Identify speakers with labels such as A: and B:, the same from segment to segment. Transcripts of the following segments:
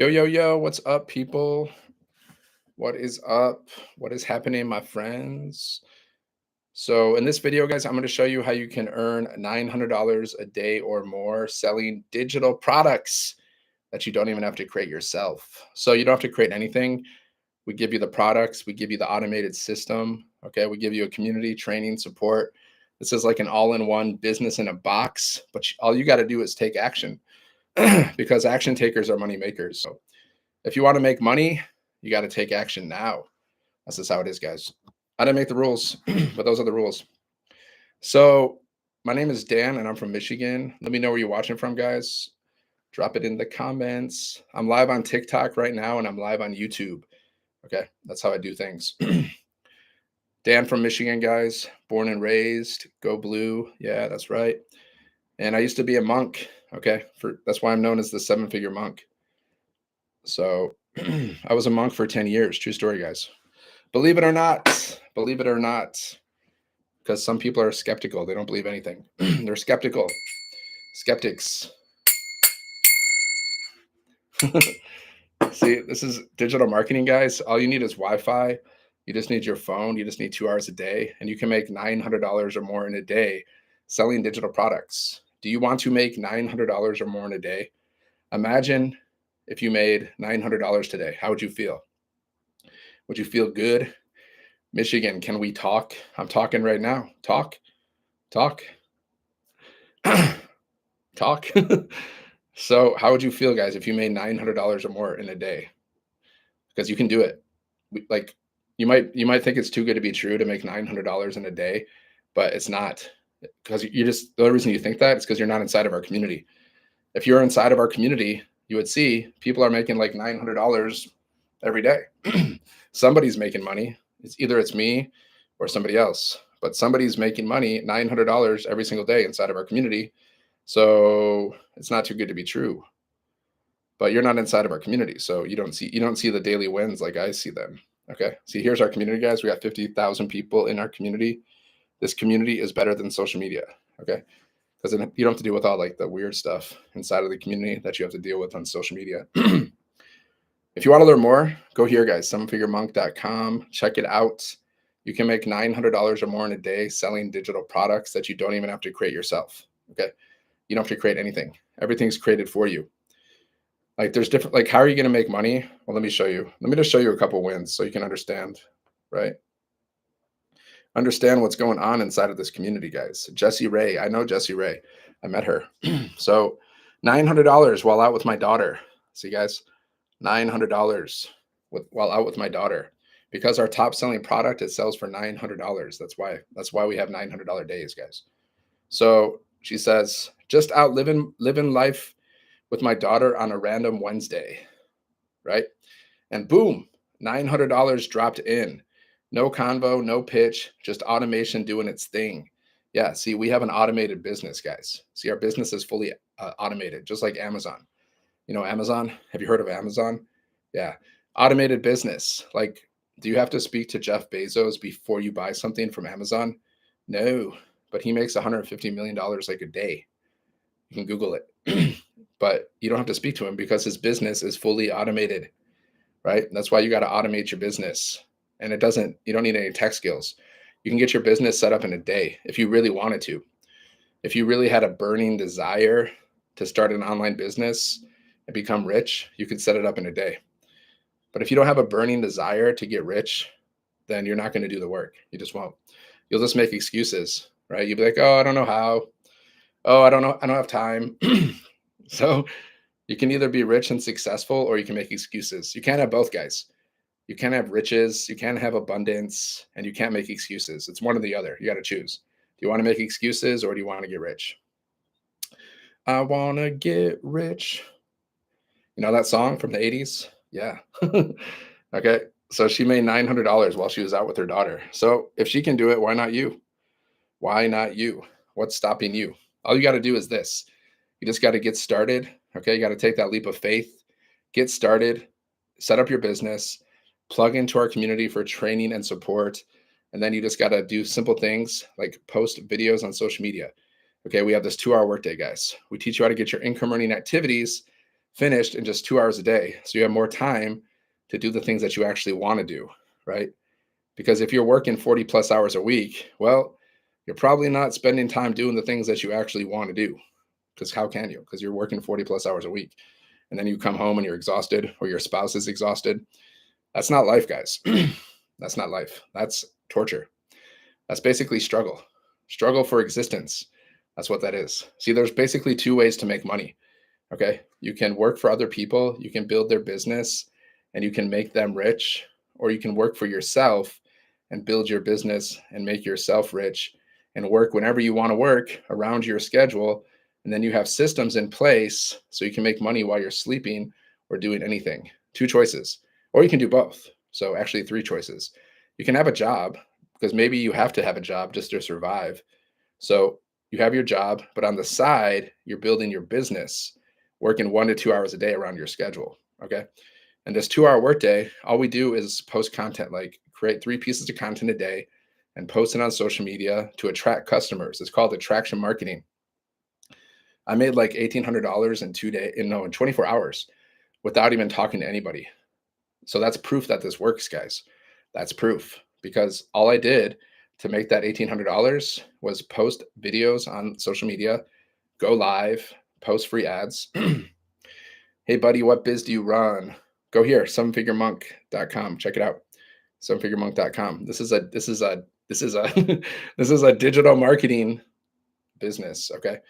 A: Yo, yo, yo, what's up, people? What is up? What is happening, my friends? So, in this video, guys, I'm going to show you how you can earn $900 a day or more selling digital products that you don't even have to create yourself. So, you don't have to create anything. We give you the products, we give you the automated system. Okay, we give you a community, training, support. This is like an all in one business in a box, but all you got to do is take action because action takers are money makers. So, if you want to make money, you got to take action now. That's just how it is, guys. I didn't make the rules, but those are the rules. So, my name is Dan and I'm from Michigan. Let me know where you're watching from, guys. Drop it in the comments. I'm live on TikTok right now and I'm live on YouTube. Okay, that's how I do things. Dan from Michigan, guys. Born and raised. Go blue. Yeah, that's right. And I used to be a monk. Okay, that's why I'm known as the 7-figure monk. So I was a monk for 10 years. True story, guys. Believe it or not, because some people are skeptical. They don't believe anything. They're skeptical. Skeptics. See, this is digital marketing, guys. All you need is Wi-Fi. You just need your phone. You just need 2 hours a day, and you can make $900 or more in a day selling digital products. Do you want to make $900 or more in a day? Imagine if you made $900 today. How would you feel? Would you feel good? Michigan, can we talk? I'm talking right now. Talk. Talk. So how would you feel, guys, if you made $900 or more in a day? Because you can do it. Like you might think it's too good to be true to make $900 in a day, but it's not. Because the only reason you think that is because you're not inside of our community. If you're inside of our community, you would see people are making like $900 every day. Somebody's making money. It's me or somebody else, but somebody's making money, $900 every single day inside of our community. So it's not too good to be true, but you're not inside of our community. So you don't see the daily wins like I see them. Okay. See, here's our community, guys. We got 50,000 people in our community. This community is better than social media. Okay. Because you don't have to deal with all like the weird stuff inside of the community that you have to deal with on social media. If you want to learn more, go here, guys, 7figuremonk.com. Check it out. You can make $900 or more in a day selling digital products that you don't even have to create yourself. Okay. You don't have to create anything. Everything's created for you. Like there's different, like, how are you going to make money? Well, let me show you. Let me just show you a couple wins so you can understand, right? Understand what's going on inside of this community, guys. Jessie Ray. I know Jessie Ray. I met her. So $900 while out with my daughter. See, guys, $900 while out with my daughter, because our top selling product, it sells for $900. That's why we have $900 days, guys. So she says, just out living life with my daughter on a random Wednesday, right? And boom, $900 dropped in. No convo, no pitch, just automation doing its thing. Yeah, see, we have an automated business, guys. See, our business is fully automated, just like Amazon. You know, Amazon? Have you heard of Amazon? Yeah. Automated business. Like, do you have to speak to Jeff Bezos before you buy something from Amazon? No, but he makes $150 million like a day. You can Google it. But you don't have to speak to him because his business is fully automated, right? That's why you got to automate your business. And you don't need any tech skills. You can get your business set up in a day if you really wanted to. If you really had a burning desire to start an online business and become rich, you could set it up in a day. But if you don't have a burning desire to get rich, then you're not going to do the work. You just won't. You'll just make excuses, right? You'll be like, oh, I don't know how. Oh, I don't know. I don't have time. So you can either be rich and successful or you can make excuses. You can't have both, guys. You can't have riches, you can't have abundance, and you can't make excuses. It's one or the other. You got to choose. Do you want to make excuses or do you want to get rich? I want to get rich. You know that song from the 80s? Yeah. Okay. So she made $900 while she was out with her daughter. So if she can do it, why not you? Why not you? What's stopping you? All you got to do is this. You just got to get started. Okay. You got to take that leap of faith, get started, set up your business, plug into our community for training and support. And then you just got to do simple things like post videos on social media. Okay. We have this 2-hour workday, guys. We teach you how to get your income earning activities finished in just 2 hours a day. So you have more time to do the things that you actually want to do, right? Because if you're working 40 plus hours a week, well, you're probably not spending time doing the things that you actually want to do. Because how can you? Because you're working 40 plus hours a week. And then you come home and you're exhausted, or your spouse is exhausted. That's not life, guys. That's not life. That's torture. That's basically struggle for existence. That's what that is. See, there's basically two ways to make money. Okay. You can work for other people, you can build their business and you can make them rich, or you can work for yourself and build your business and make yourself rich and work whenever you want to work around your schedule. And then you have systems in place so you can make money while you're sleeping or doing anything. Two choices, or you can do both. So actually three choices. You can have a job, because maybe you have to have a job just to survive. So you have your job, but on the side, you're building your business, working 1 to 2 hours a day around your schedule. Okay. And this 2-hour workday, all we do is post content, like create 3 pieces of content a day and post it on social media to attract customers. It's called attraction marketing. I made like $1,800 in 24 hours without even talking to anybody. So that's proof that this works, guys. That's proof, because all I did to make that $1,800 was post videos on social media, go live, post free ads. Hey buddy, what biz do you run? Go here, sevenfiguremonk.com. Check it out. Sevenfiguremonk.com. This is a digital marketing business. Okay.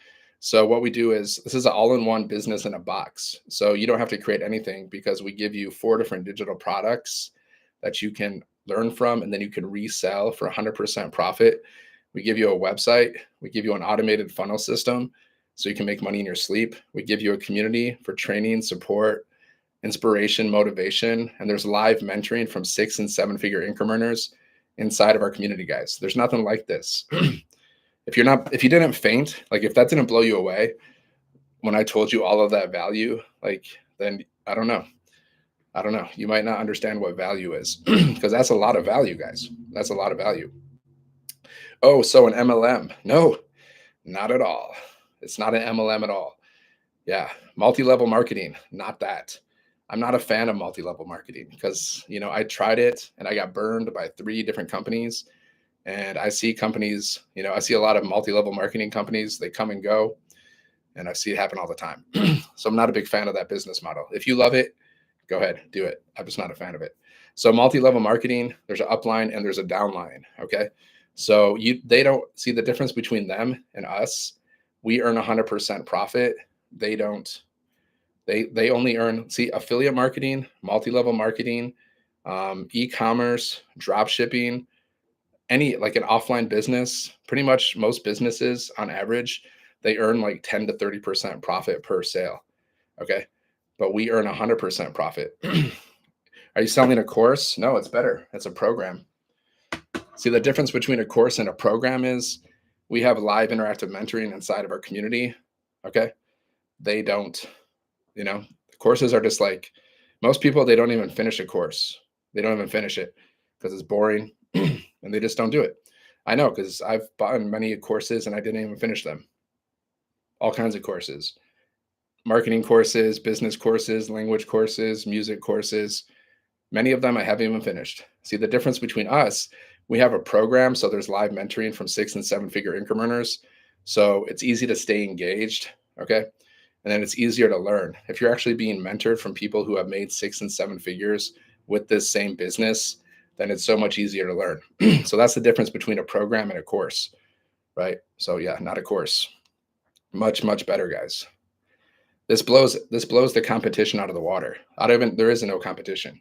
A: So what we do is, this is an all-in-one business in a box. So you don't have to create anything, because we give you 4 different digital products that you can learn from, and then you can resell for 100% profit. We give you a website. We give you an automated funnel system so you can make money in your sleep. We give you a community for training, support, inspiration, motivation, and there's live mentoring from 6 and 7 figure income earners inside of our community, guys. There's nothing like this. If you didn't faint, like if that didn't blow you away when I told you all of that value, like, then I don't know. You might not understand what value is, because that's a lot of value, guys. That's a lot of value. Oh, so an MLM? No, not at all. It's not an MLM at all. Yeah. Multi-level marketing, not that. I'm not a fan of multi-level marketing, because, I tried it and I got burned by 3 different companies. And I see companies, I see a lot of multi-level marketing companies, they come and go, and I see it happen all the time. So I'm not a big fan of that business model. If you love it, go ahead, do it. I'm just not a fan of it. So multi-level marketing, there's an upline and there's a downline. Okay. So they don't see the difference between them and us. We earn 100% profit. They don't. They only earn, affiliate marketing, multi-level marketing, e-commerce, drop shipping, any like an offline business. Pretty much most businesses on average, they earn like 10 to 30% profit per sale. Okay. But we earn 100% profit. Are you selling a course? No, it's better. It's a program. See, the difference between a course and a program is we have live interactive mentoring inside of our community. Okay. They don't, courses are just like, most people, they don't even finish a course. They don't even finish it because it's boring and they just don't do it. I know, because I've bought many courses and I didn't even finish them. All kinds of courses. Marketing courses, business courses, language courses, music courses. Many of them I haven't even finished. See, the difference between us, we have a program. So there's live mentoring from 6 and 7 figure income earners. So it's easy to stay engaged. Okay. And then it's easier to learn. If you're actually being mentored from people who have made 6 and 7 figures with this same business, then it's so much easier to learn. So that's the difference between a program and a course, right? So yeah, not a course. Much, much better, guys. This blows the competition out of the water. There is no competition.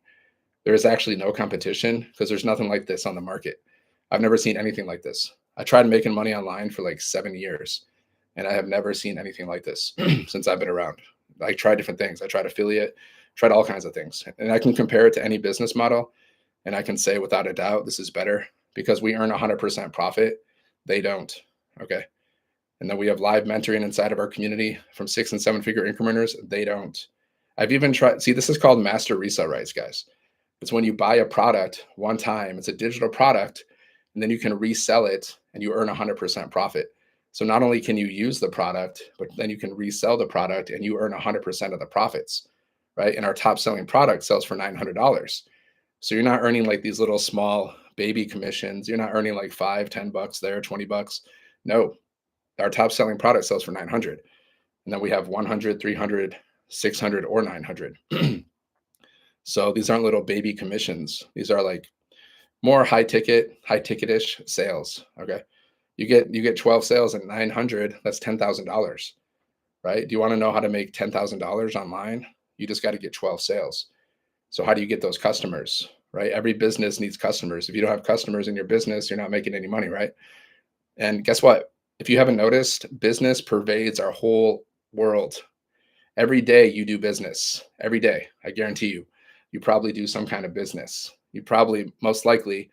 A: There is actually no competition, because there's nothing like this on the market. I've never seen anything like this. I tried making money online for like 7 years, and I have never seen anything like this since I've been around. I tried different things. I tried affiliate, tried all kinds of things, and I can compare it to any business model. And I can say without a doubt, this is better, because we earn 100% profit. They don't. Okay. And then we have live mentoring inside of our community from 6 and 7 figure income earners. They don't. I've even tried. See, this is called master resale rights, guys. It's when you buy a product one time, it's a digital product, and then you can resell it and you earn 100% profit. So not only can you use the product, but then you can resell the product and you earn 100% of the profits, right? And our top selling product sells for $900. So you're not earning like these little small baby commissions. You're not earning like $5, $10 there, $20. No, our top selling product sells for 900. And then we have 100, 300, 600, or 900. So these aren't little baby commissions. These are like more high ticket-ish sales. Okay. You get 12 sales at 900, that's $10,000, right? Do you want to know how to make $10,000 online? You just got to get 12 sales. So how do you get those customers, right? Every business needs customers. If you don't have customers in your business, you're not making any money, right? And guess what? If you haven't noticed, business pervades our whole world. Every day you do business. Every day, I guarantee you, you probably do some kind of business. You probably, most likely,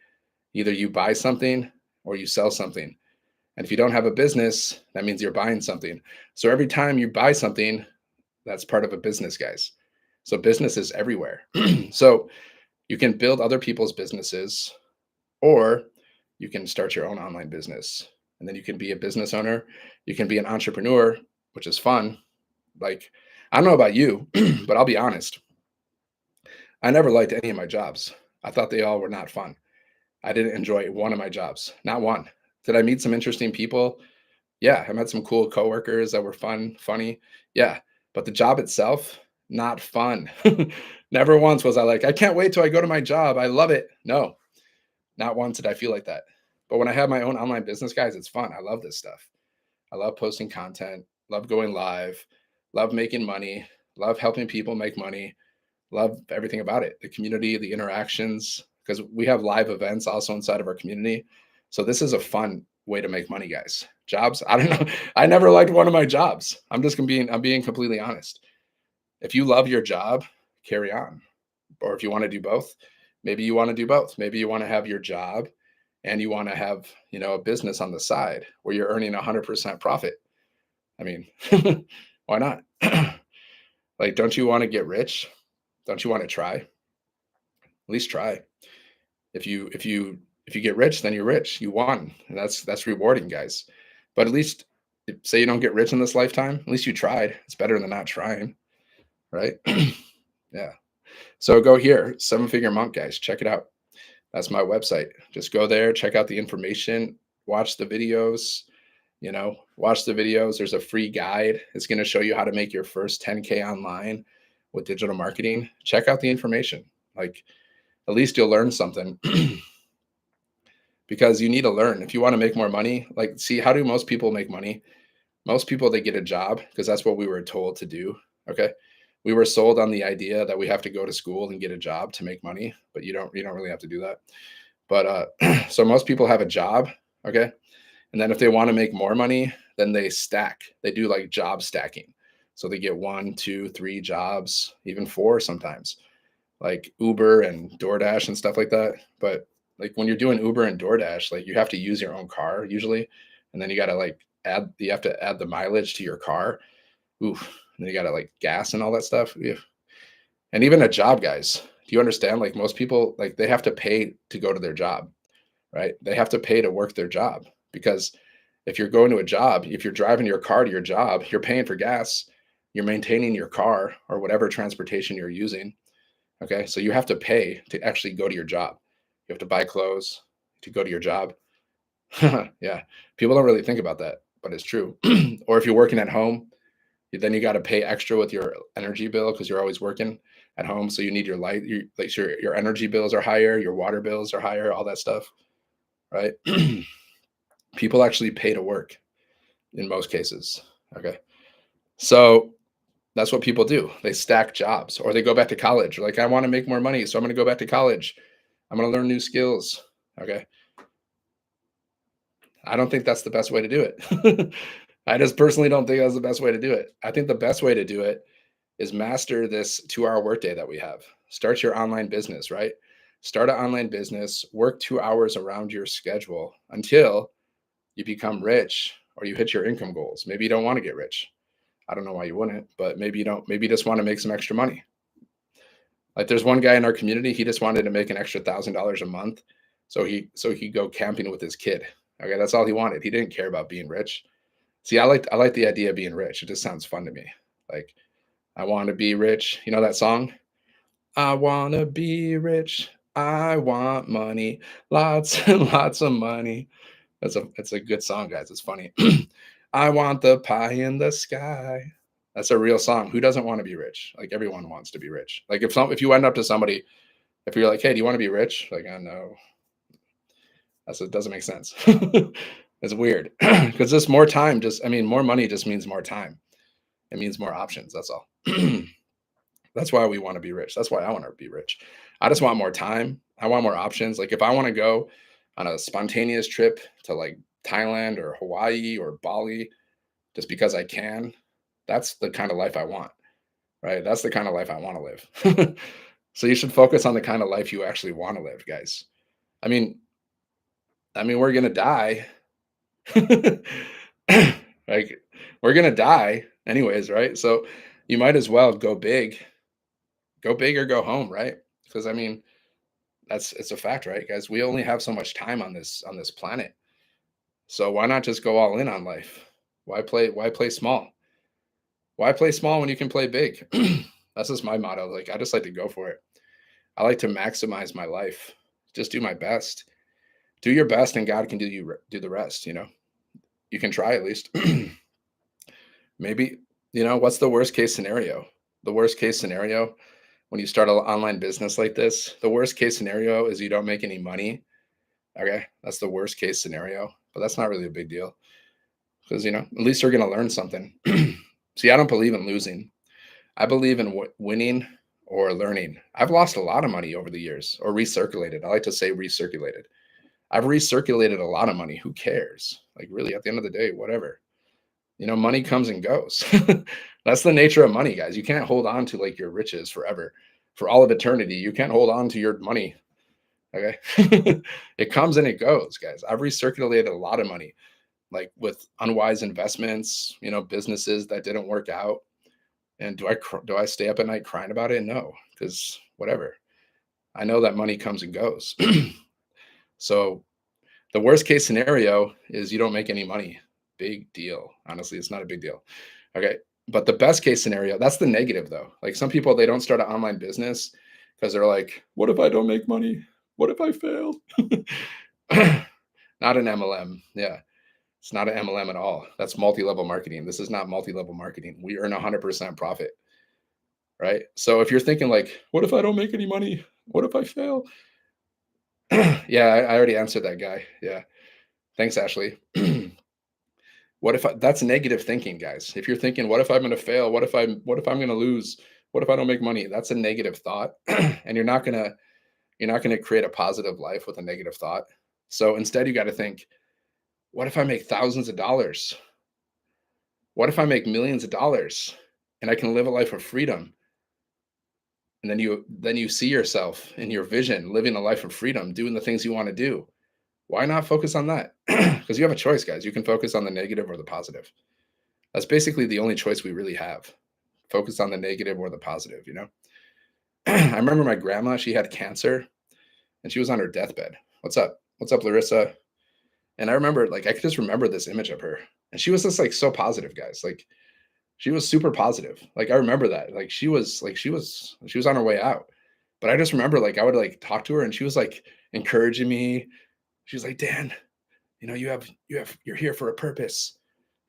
A: either you buy something or you sell something. And if you don't have a business, that means you're buying something. So every time you buy something, that's part of a business, guys. So business is everywhere. So you can build other people's businesses, or you can start your own online business. And then you can be a business owner. You can be an entrepreneur, which is fun. Like, I don't know about you, but I'll be honest. I never liked any of my jobs. I thought they all were not fun. I didn't enjoy one of my jobs, not one. Did I meet some interesting people? Yeah, I met some cool coworkers that were funny. Yeah, but the job itself, not fun. Never once was I like, I can't wait till I go to my job. I love it. No, not once did I feel like that. But when I have my own online business, guys, it's fun. I love this stuff. I love posting content, love going live, love making money, love helping people make money, love everything about it. The community, the interactions, because we have live events also inside of our community. So this is a fun way to make money, guys. Jobs, I don't know. I never liked one of my jobs. I'm being completely honest. If you love your job, carry on. Or if you want to do both, maybe you want to do both. Maybe you want to have your job and you want to have, a business on the side where you're earning 100% profit. I mean, why not? Like, don't you want to get rich? Don't you want to try? At least try. If you get rich, then you're rich. You won. And that's rewarding, guys. But at least say you don't get rich in this lifetime, at least you tried. It's better than not trying, right? Yeah. So go here, Seven Figure Monk, guys. Check it out. That's my website. Just go there, check out the information, watch the videos, watch the videos. There's a free guide. It's going to show you how to make your first 10K online with digital marketing. Check out the information. Like, at least you'll learn something. Because you need to learn. If you want to make more money, like, see, how do most people make money? Most people, they get a job because that's what we were told to do. Okay. We were sold on the idea that we have to go to school and get a job to make money, but you don't really have to do that. But so most people have a job. Okay. And then if they want to make more money, then they stack. They do like job stacking. So they get 1, 2, 3 jobs, even 4 sometimes, like Uber and DoorDash and stuff like that. But like when you're doing Uber and DoorDash, like you have to use your own car usually. And then you got to you have to add the mileage to your car. Oof. And then you got to like gas and all that stuff. Yeah. And even a job, guys, do you understand? Like most people, like they have to pay to go to their job, right? They have to pay to work their job, because if you're going to a job, if you're driving your car to your job, you're paying for gas, you're maintaining your car or whatever transportation you're using. Okay. So you have to pay to actually go to your job. You have to buy clothes to go to your job. Yeah. People don't really think about that, but it's true. Or if you're working at home, then you got to pay extra with your energy bill because you're always working at home. So you need your light, your energy bills are higher, your water bills are higher, all that stuff, right? People actually pay to work in most cases. Okay. So that's what people do. They stack jobs, or they go back to college. Like, I want to make more money, so I'm going to go back to college. I'm going to learn new skills. Okay. I don't think that's the best way to do it. I just personally don't think that's the best way to do it. I think the best way to do it is master this 2-hour workday that we have. Start your online business, right? Start an online business, work 2 hours around your schedule until you become rich or you hit your income goals. Maybe you don't want to get rich. I don't know why you wouldn't, but maybe you don't. Maybe you just want to make some extra money. Like, there's one guy in our community, he just wanted to make an extra $1,000 a month. So he could go camping with his kid. Okay, that's all he wanted. He didn't care about being rich. See, I like the idea of being rich. It just sounds fun to me. Like, I want to be rich. You know that song? I want to be rich. I want money. Lots and lots of money. It's a good song, guys. It's funny. I want the pie in the sky. That's a real song. Who doesn't want to be rich? Like everyone wants to be rich. Like if you went up to somebody, if you're like, hey, do you want to be rich? Like, I know. It doesn't make sense. It's weird. Because just more time, more money just means more time. It means more options. That's all. That's why we want to be rich. That's why I want to be rich. I just want more time. I want more options. Like if I want to go on a spontaneous trip to like Thailand or Hawaii or Bali just because I can, that's the kind of life I want, right? That's the kind of life I want to live. So you should focus on the kind of life you actually want to live, guys. I mean, we're gonna die. Like we're gonna die anyways, right? So you might as well go big or go home, right? Because it's a fact, right, guys? We only have so much time on this planet. So why not just go all in on life? Why play small? Why play small when you can play big? That's just my motto. Like I just like to go for it. I like to maximize my life. Just do my best. Do your best and God can do the rest, you know. You can try at least. Maybe, what's the worst case scenario? The worst case scenario when you start an online business like this, the worst case scenario is you don't make any money. Okay. That's the worst case scenario, but that's not really a big deal because, at least you're going to learn something. See, I don't believe in losing. I believe in winning or learning. I've lost a lot of money over the years or recirculated. I like to say recirculated. I've recirculated a lot of money. Who cares? Like, really, at the end of the day, whatever. Money comes and goes. That's the nature of money, guys. You can't hold on to like your riches forever, for all of eternity. You can't hold on to your money. Okay. It comes and it goes, guys. I've recirculated a lot of money, like with unwise investments, businesses that didn't work out. And do I stay up at night crying about it? No, because whatever. I know that money comes and goes. So the worst case scenario is you don't make any money. Big deal. Honestly, it's not a big deal. Okay. But the best case scenario, that's the negative though. Like some people, they don't start an online business because they're like, what if I don't make money? What if I fail? Not an MLM. Yeah. It's not an MLM at all. That's multi-level marketing. This is not multi-level marketing. We earn 100% profit. Right. So if you're thinking like, what if I don't make any money? What if I fail? Yeah, I already answered that guy. Yeah. Thanks, Ashley. That's negative thinking, guys? If you're thinking, what if I'm going to fail? What if I'm going to lose? What if I don't make money? That's a negative thought. And you're not going to create a positive life with a negative thought. So instead you got to think, what if I make thousands of dollars? What if I make millions of dollars and I can live a life of freedom? And then you see yourself in your vision living a life of freedom, doing the things you want to do. Why not focus on that? Because you have a choice, guys. You can focus on the negative or the positive. That's basically the only choice we really have. Focus on the negative or the positive, I remember my grandma, she had cancer and she was on her deathbed. What's up? What's up, Larissa? And I remember, like, I could just remember this image of her. And she was just like so positive, guys. Like, she was super positive. Like, I remember that. Like, she was on her way out. But I just remember, like, I would like talk to her and she was like encouraging me. She was like, Dan, you're here for a purpose.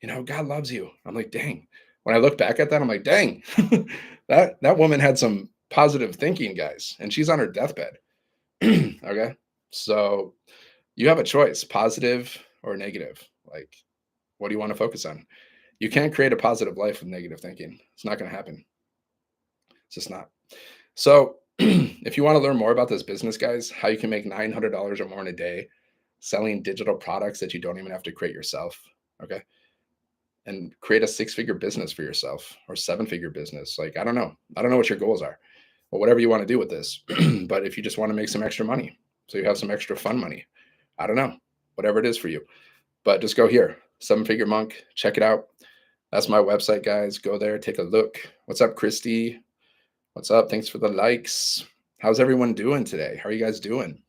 A: God loves you. I'm like, dang. When I look back at that, I'm like, dang, that woman had some positive thinking, guys, and she's on her deathbed. Okay. So you have a choice, positive or negative. Like, what do you want to focus on? You can't create a positive life with negative thinking. It's not going to happen. It's just not. So if you want to learn more about this business, guys, how you can make $900 or more in a day selling digital products that you don't even have to create yourself. Okay. And create a 6-figure business for yourself or 7-figure business. Like, I don't know what your goals are or whatever you want to do with this. But if you just want to make some extra money, so you have some extra fun money, I don't know, whatever it is for you, but just go here, 7-figure monk, check it out. That's my website, guys. Go there, take a look. What's up, Christy? What's up? Thanks for the likes. How's everyone doing today? How are you guys doing?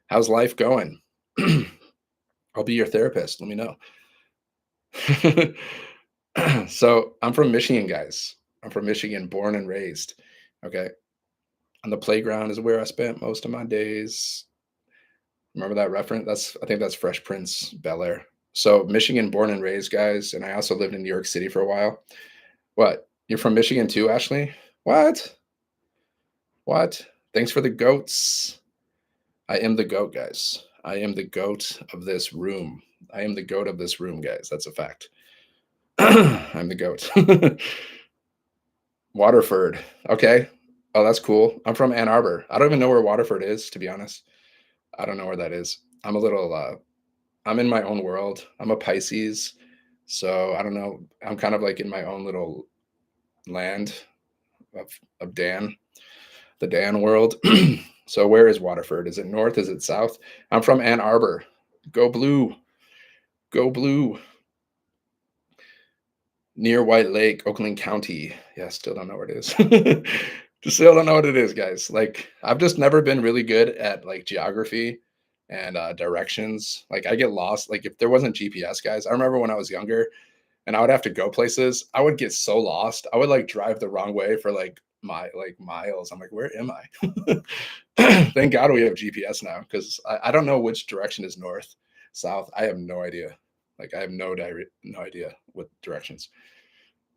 A: How's life going? I'll be your therapist. Let me know. So I'm from Michigan, guys. I'm from Michigan, born and raised. Okay. On the playground is where I spent most of my days. Remember that reference? I think that's Fresh Prince Bel-Air. So Michigan, born and raised, guys. And I also lived in New York City for a while. What? You're from Michigan too, Ashley? What? What? Thanks for the goats. I am the goat, guys. I am the goat of this room. I am the goat of this room, guys. That's a fact. I'm the goat. Waterford. Okay. Oh, that's cool. I'm from Ann Arbor. I don't even know where Waterford is, to be honest. I don't know where that is. I'm a little I'm in my own world. I'm a Pisces. So I don't know. I'm kind of like in my own little land of Dan, the Dan world. So where is Waterford? Is it north? Is it south? I'm from Ann Arbor. Go blue. Go blue. Near White Lake, Oakland County. Yeah, still don't know where it is. Just still don't know what it is, guys. Like I've just never been really good at like geography and directions. Like I get lost. Like if there wasn't GPS, guys, I remember when I was younger and I would have to go places, I would get so lost. I would like drive the wrong way for like miles. I'm like, where am I? Thank God we have GPS now because I don't know which direction is north, south. I have no idea. Like I have no idea what directions.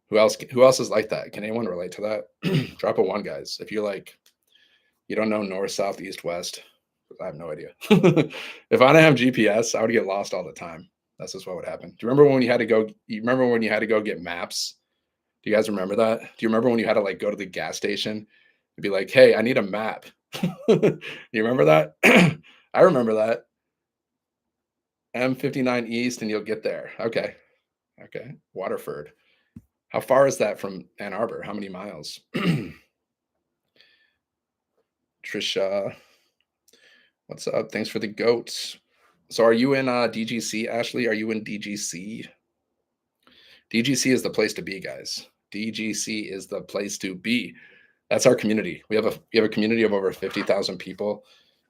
A: Who else is like that? Can anyone relate to that? Drop a one, guys. If you're like you don't know north, south, east, west, I have no idea. If I didn't have GPS, I would get lost all the time. That's just what would happen. Do you remember when you had to go? You remember when you had to go get maps? Do you guys remember that? Do you remember when you had to like go to the gas station and be like, "Hey, I need a map." You remember that? I remember that. M59 East, and you'll get there. Okay, okay. Waterford. How far is that from Ann Arbor? How many miles? Trisha, what's up? Thanks for the goats. So, are you in DGC, Ashley? Are you in DGC? DGC is the place to be, guys. DGC is the place to be. That's our community. We have a community of over 50,000 people,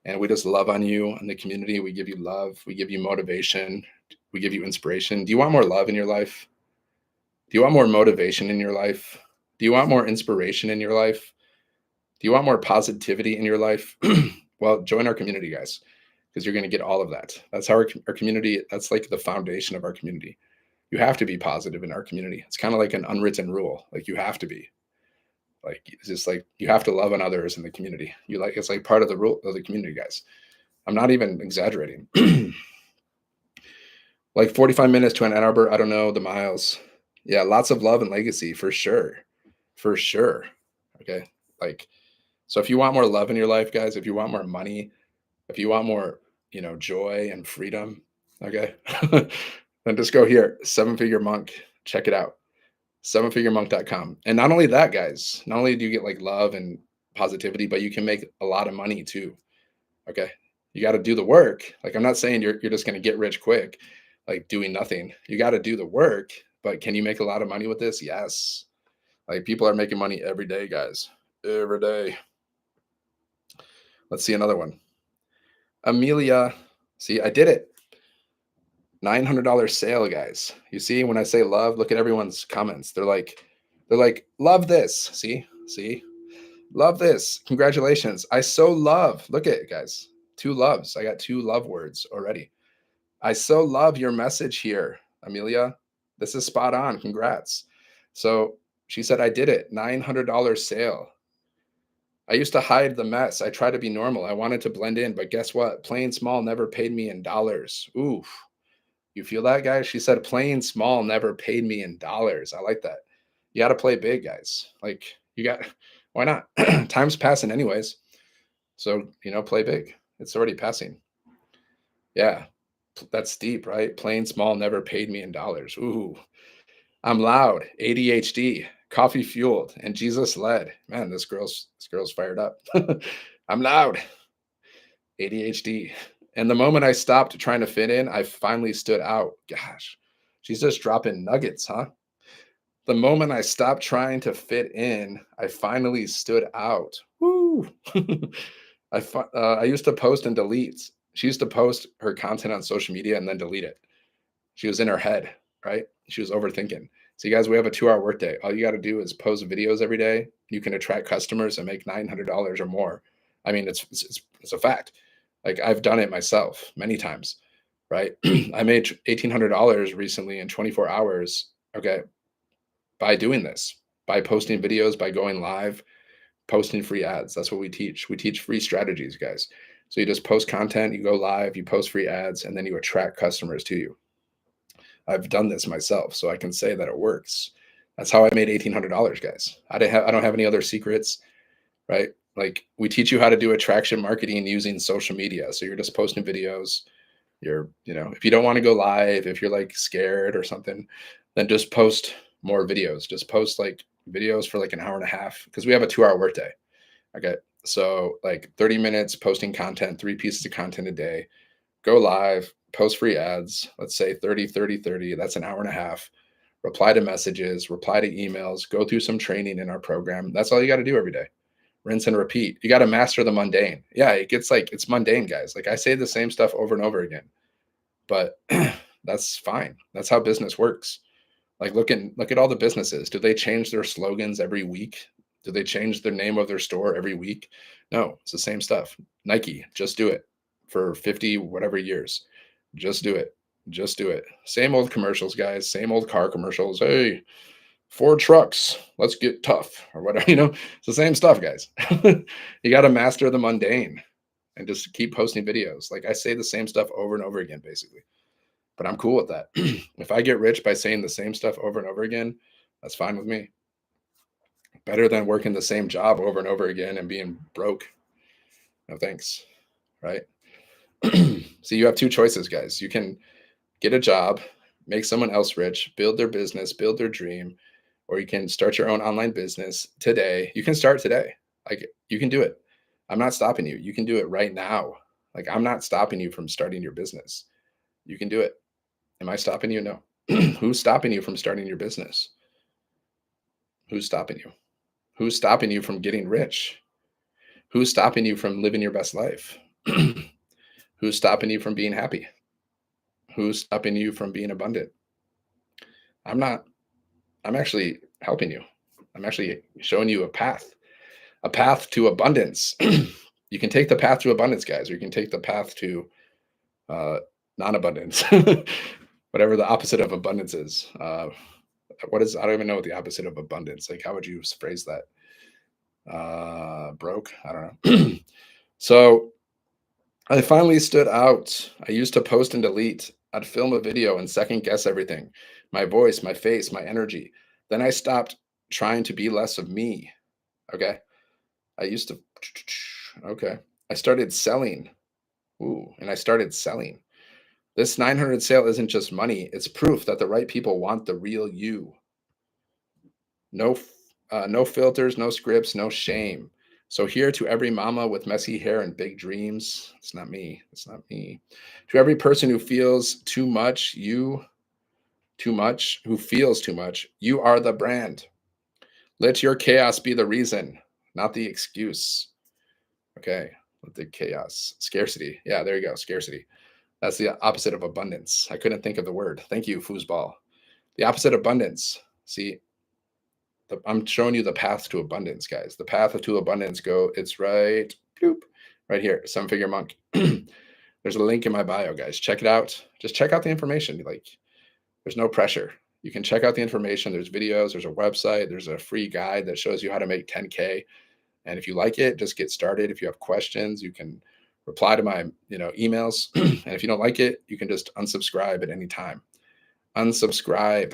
A: and we just love on you in the community. We give you love. We give you motivation. We give you inspiration. Do you want more love in your life? Do you want more motivation in your life? Do you want more inspiration in your life? Do you want more positivity in your life? Well, join our community, guys, because you're going to get all of that. That's how our community, that's like the foundation of our community. You have to be positive in our community. It's kind of like an unwritten rule. Like you have to be. Like it's just like you have to love on others in the community. You like it's like part of the rule of the community, guys. I'm not even exaggerating. Like 45 minutes to Ann Arbor. I don't know the miles. Yeah, lots of love and legacy for sure. For sure. Okay. Like, so if you want more love in your life, guys, if you want more money, if you want more, joy and freedom, okay, then just go here. Seven Figure Monk. Check it out. Sevenfiguremonk.com. And not only that, guys, not only do you get like love and positivity, but you can make a lot of money too. Okay. You got to do the work. Like I'm not saying you're just going to get rich quick, like doing nothing. You got to do the work, but can you make a lot of money with this? Yes. Like people are making money every day, guys. Every day. Let's see another one. Amelia. See, I did it. $900 sale, guys. You see, when I say love, look at everyone's comments. They're like, love this. See, love this. Congratulations. I so love. Look at it, guys. Two loves. I got two love words already. I so love your message here, Amelia. This is spot on. Congrats. So she said, I did it. $900 sale. I used to hide the mess. I tried to be normal. I wanted to blend in, but guess what? Playing small never paid me in dollars. Oof. You feel that, guys? She said, playing small never paid me in dollars. I like that. You got to play big, guys. Like, why not? Time's passing, anyways. So, play big. It's already passing. Yeah, that's deep, right? Playing small never paid me in dollars. Ooh, I'm loud, ADHD, coffee fueled, and Jesus led. Man, this girl's fired up. I'm loud, ADHD. And the moment I stopped trying to fit in, I finally stood out. Gosh, she's just dropping nuggets, huh? The moment I stopped trying to fit in, I finally stood out. Woo! I used to post and delete. She used to post her content on social media and then delete it. She was in her head. right? She was overthinking. So you guys, we have a 2-hour workday. All you got to do is post videos every day. You can attract customers and make $900 or more. I mean, it's a fact. Like I've done it myself many times, right? I made $1,800 recently in 24 hours. Okay, by doing this, by posting videos, by going live, posting free ads. That's what we teach. We teach free strategies, guys. So you just post content, you go live, you post free ads, and then you attract customers to you. I've done this myself, so I can say that it works. That's how I made $1,800, guys. I don't have any other secrets, right? Like we teach you how to do attraction marketing using social media. So you're just posting videos. If you don't want to go live, if you're like scared or something, then just post more videos. Just post like videos for like an hour and a half because we have a 2-hour workday. Okay. So like 30 minutes posting content, 3 pieces of content a day, go live, post free ads, let's say 30, 30, 30, that's an hour and a half, reply to messages, reply to emails, go through some training in our program. That's all you got to do every day. Rinse and repeat. You got to master the mundane. Yeah, it's mundane, guys. Like I say the same stuff over and over again, but that's fine. That's how business works. Like look at all the businesses. Do they change their slogans every week? Do they change the name of their store every week? No, it's the same stuff. Nike, just do it for 50 whatever years. Just do it. Just do it. Same old commercials, guys. Same old car commercials. Hey, Ford trucks, let's get tough or whatever. It's the same stuff, guys. You got to master the mundane and just keep posting videos. Like I say the same stuff over and over again, basically. But I'm cool with that. If I get rich by saying the same stuff over and over again, that's fine with me. Better than working the same job over and over again and being broke. No thanks. Right? So you have 2 choices, guys. You can get a job, make someone else rich, build their business, build their dream, or you can start your own online business today. You can start today. Like you can do it. I'm not stopping you. You can do it right now. Like I'm not stopping you from starting your business. You can do it. Am I stopping you? No. Who's stopping you from starting your business? Who's stopping you? Who's stopping you from getting rich? Who's stopping you from living your best life? Who's stopping you from being happy? Who's stopping you from being abundant? I'm not. I'm actually helping you. I'm actually showing you a path to abundance. You can take the path to abundance, guys, or you can take the path to non-abundance, whatever the opposite of abundance is. I don't even know what the opposite of abundance. Like, how would you phrase that? Broke? I don't know. So I finally stood out. I used to post and delete. I'd film a video and second guess everything. My voice, my face, my energy. Then I stopped trying to be less of me. Okay. Okay. I started selling. And I started selling. This 900 sale isn't just money. It's proof that the right people want the real you. No filters, no scripts, no shame. So here to every mama with messy hair and big dreams, it's not me. It's not me. To every person who feels too much, who feels too much, you are the brand. Let your chaos be the reason, not the excuse. Okay. Let the chaos, scarcity. Yeah, there you go. Scarcity. That's the opposite of abundance. I couldn't think of the word. Thank you, foosball. The opposite of abundance. See, I'm showing you the path to abundance, guys. The path to abundance it's right here, 7-Figure Monk. There's a link in my bio, guys. Check it out. Just check out the information. Like, there's no pressure. You can check out the information. There's videos, there's a website, there's a free guide that shows you how to make 10K. And if you like it, just get started. If you have questions, you can reply to my emails. And if you don't like it, you can just unsubscribe at any time. Unsubscribe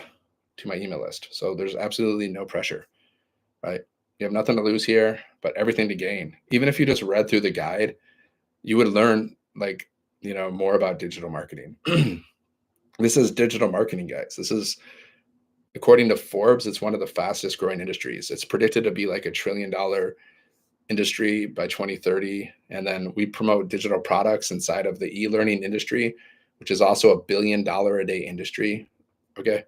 A: to my email list. So there's absolutely no pressure, right? You have nothing to lose here, but everything to gain. Even if you just read through the guide, you would learn more about digital marketing. This is digital marketing, guys. This is, according to Forbes, it's one of the fastest growing industries. It's predicted to be like $1 trillion industry by 2030. And then we promote digital products inside of the e-learning industry, which is also $1 billion a day industry. Okay.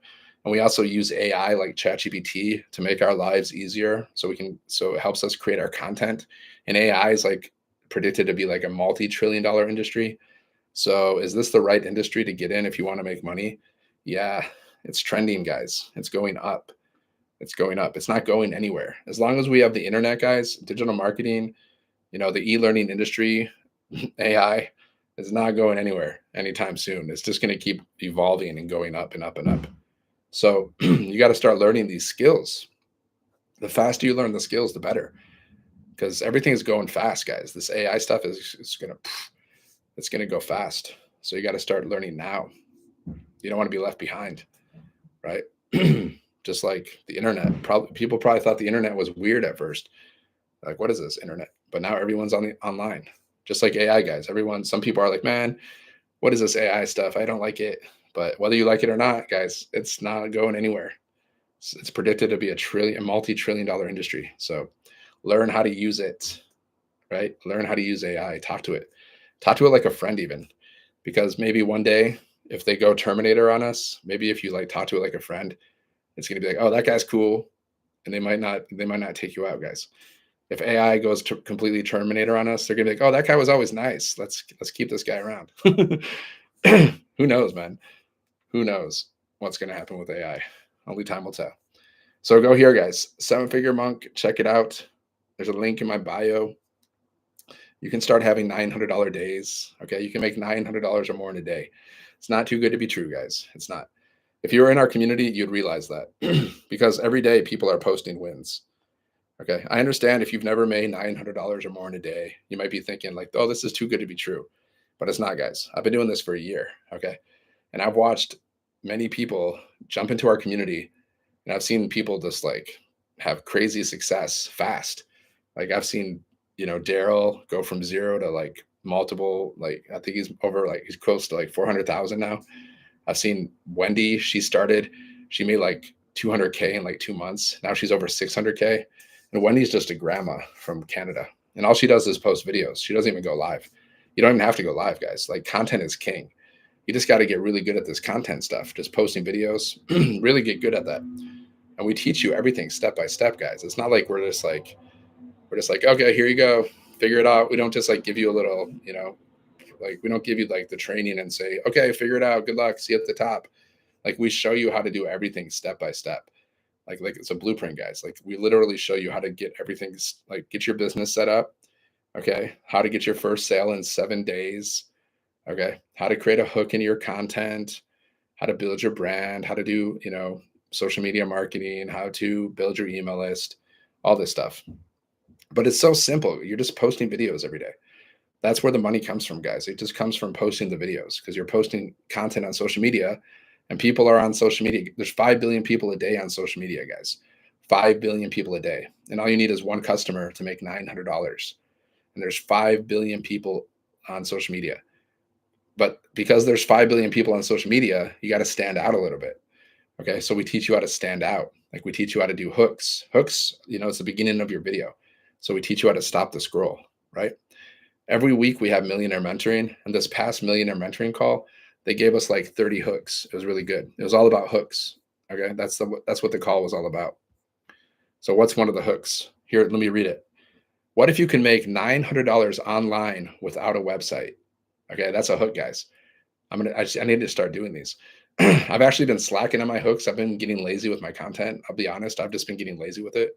A: And we also use AI like ChatGPT to make our lives easier. So it helps us create our content. And AI is like predicted to be like a multi-trillion-dollar industry. So is this the right industry to get in if you want to make money? Yeah, It's trending, guys. It's going up. It's going up. It's not going anywhere. As long as we have the internet, guys, digital marketing, the e-learning industry, AI is not going anywhere anytime soon. It's just going to keep evolving and going up and up and up. So you got to start learning these skills. The faster you learn the skills, the better, because everything's going fast, guys. This AI stuff it's going to go fast. So you got to start learning now. You don't want to be left behind, right? Just like the internet. People probably thought the internet was weird at first. Like, what is this internet? But now everyone's online. Just like AI, guys. Some people are like, man, what is this AI stuff? I don't like it. But whether you like it or not, guys, it's not going anywhere. It's predicted to be a multi-trillion-dollar industry. So learn how to use it, right? Learn how to use AI. Talk to it like a friend, even, because maybe one day if they go Terminator on us, maybe if you like talk to it like a friend, it's going to be like, oh, that guy's cool. And they might not take you out, guys. If AI goes to completely Terminator on us, they're going to be like, oh, that guy was always nice. Let's keep this guy around. Who knows, man? Who knows what's going to happen with AI? Only time will tell. So go here, guys. 7-Figure Monk. Check it out. There's a link in my bio. You can start having $900 days. Okay. You can make $900 or more in a day. It's not too good to be true, guys. It's not. If you were in our community, you'd realize that because every day people are posting wins. Okay. I understand if you've never made $900 or more in a day, you might be thinking like, oh, this is too good to be true, but it's not, guys. I've been doing this for a year. Okay. And I've watched many people jump into our community, and I've seen people just like have crazy success fast. Like I've seen, Daryl go from 0 to like multiple, like I think he's close to like 400,000 now. I've seen Wendy, she made like 200K in like 2 months. Now she's over 600K. And Wendy's just a grandma from Canada. And all she does is post videos. She doesn't even go live. You don't even have to go live, guys. Like, content is king. You just got to get really good at this content stuff. Just posting videos, really get good at that. And we teach you everything step by step, guys. It's not like we're just like, okay, here you go, figure it out. We don't just like give you a little, like we don't give you like the training and say, okay, figure it out. Good luck. See you at the top. Like we show you how to do everything step by step. Like it's a blueprint, guys. Like we literally show you how to get everything, like get your business set up. Okay. How to get your first sale in 7 days. Okay. How to create a hook in your content, how to build your brand, how to do, social media marketing, how to build your email list, all this stuff. But it's so simple. You're just posting videos every day. That's where the money comes from, guys. It just comes from posting the videos because you're posting content on social media. And people are on social media. There's 5 billion people a day on social media, guys. 5 billion people a day. And all you need is one customer to make $900. And there's 5 billion people on social media. But because there's 5 billion people on social media, you got to stand out a little bit. Okay. So we teach you how to stand out. Like we teach you how to do hooks. Hooks, it's the beginning of your video. So we teach you how to stop the scroll, right? Every week we have Millionaire Mentoring. And this past Millionaire Mentoring call, they gave us like 30 hooks. It was really good. It was all about hooks. Okay. That's what the call was all about. So what's one of the hooks? Here, let me read it. What if you can make $900 online without a website? Okay. That's a hook, guys. I need to start doing these. I've actually been slacking on my hooks. I've been getting lazy with my content. I'll be honest. I've just been getting lazy with it.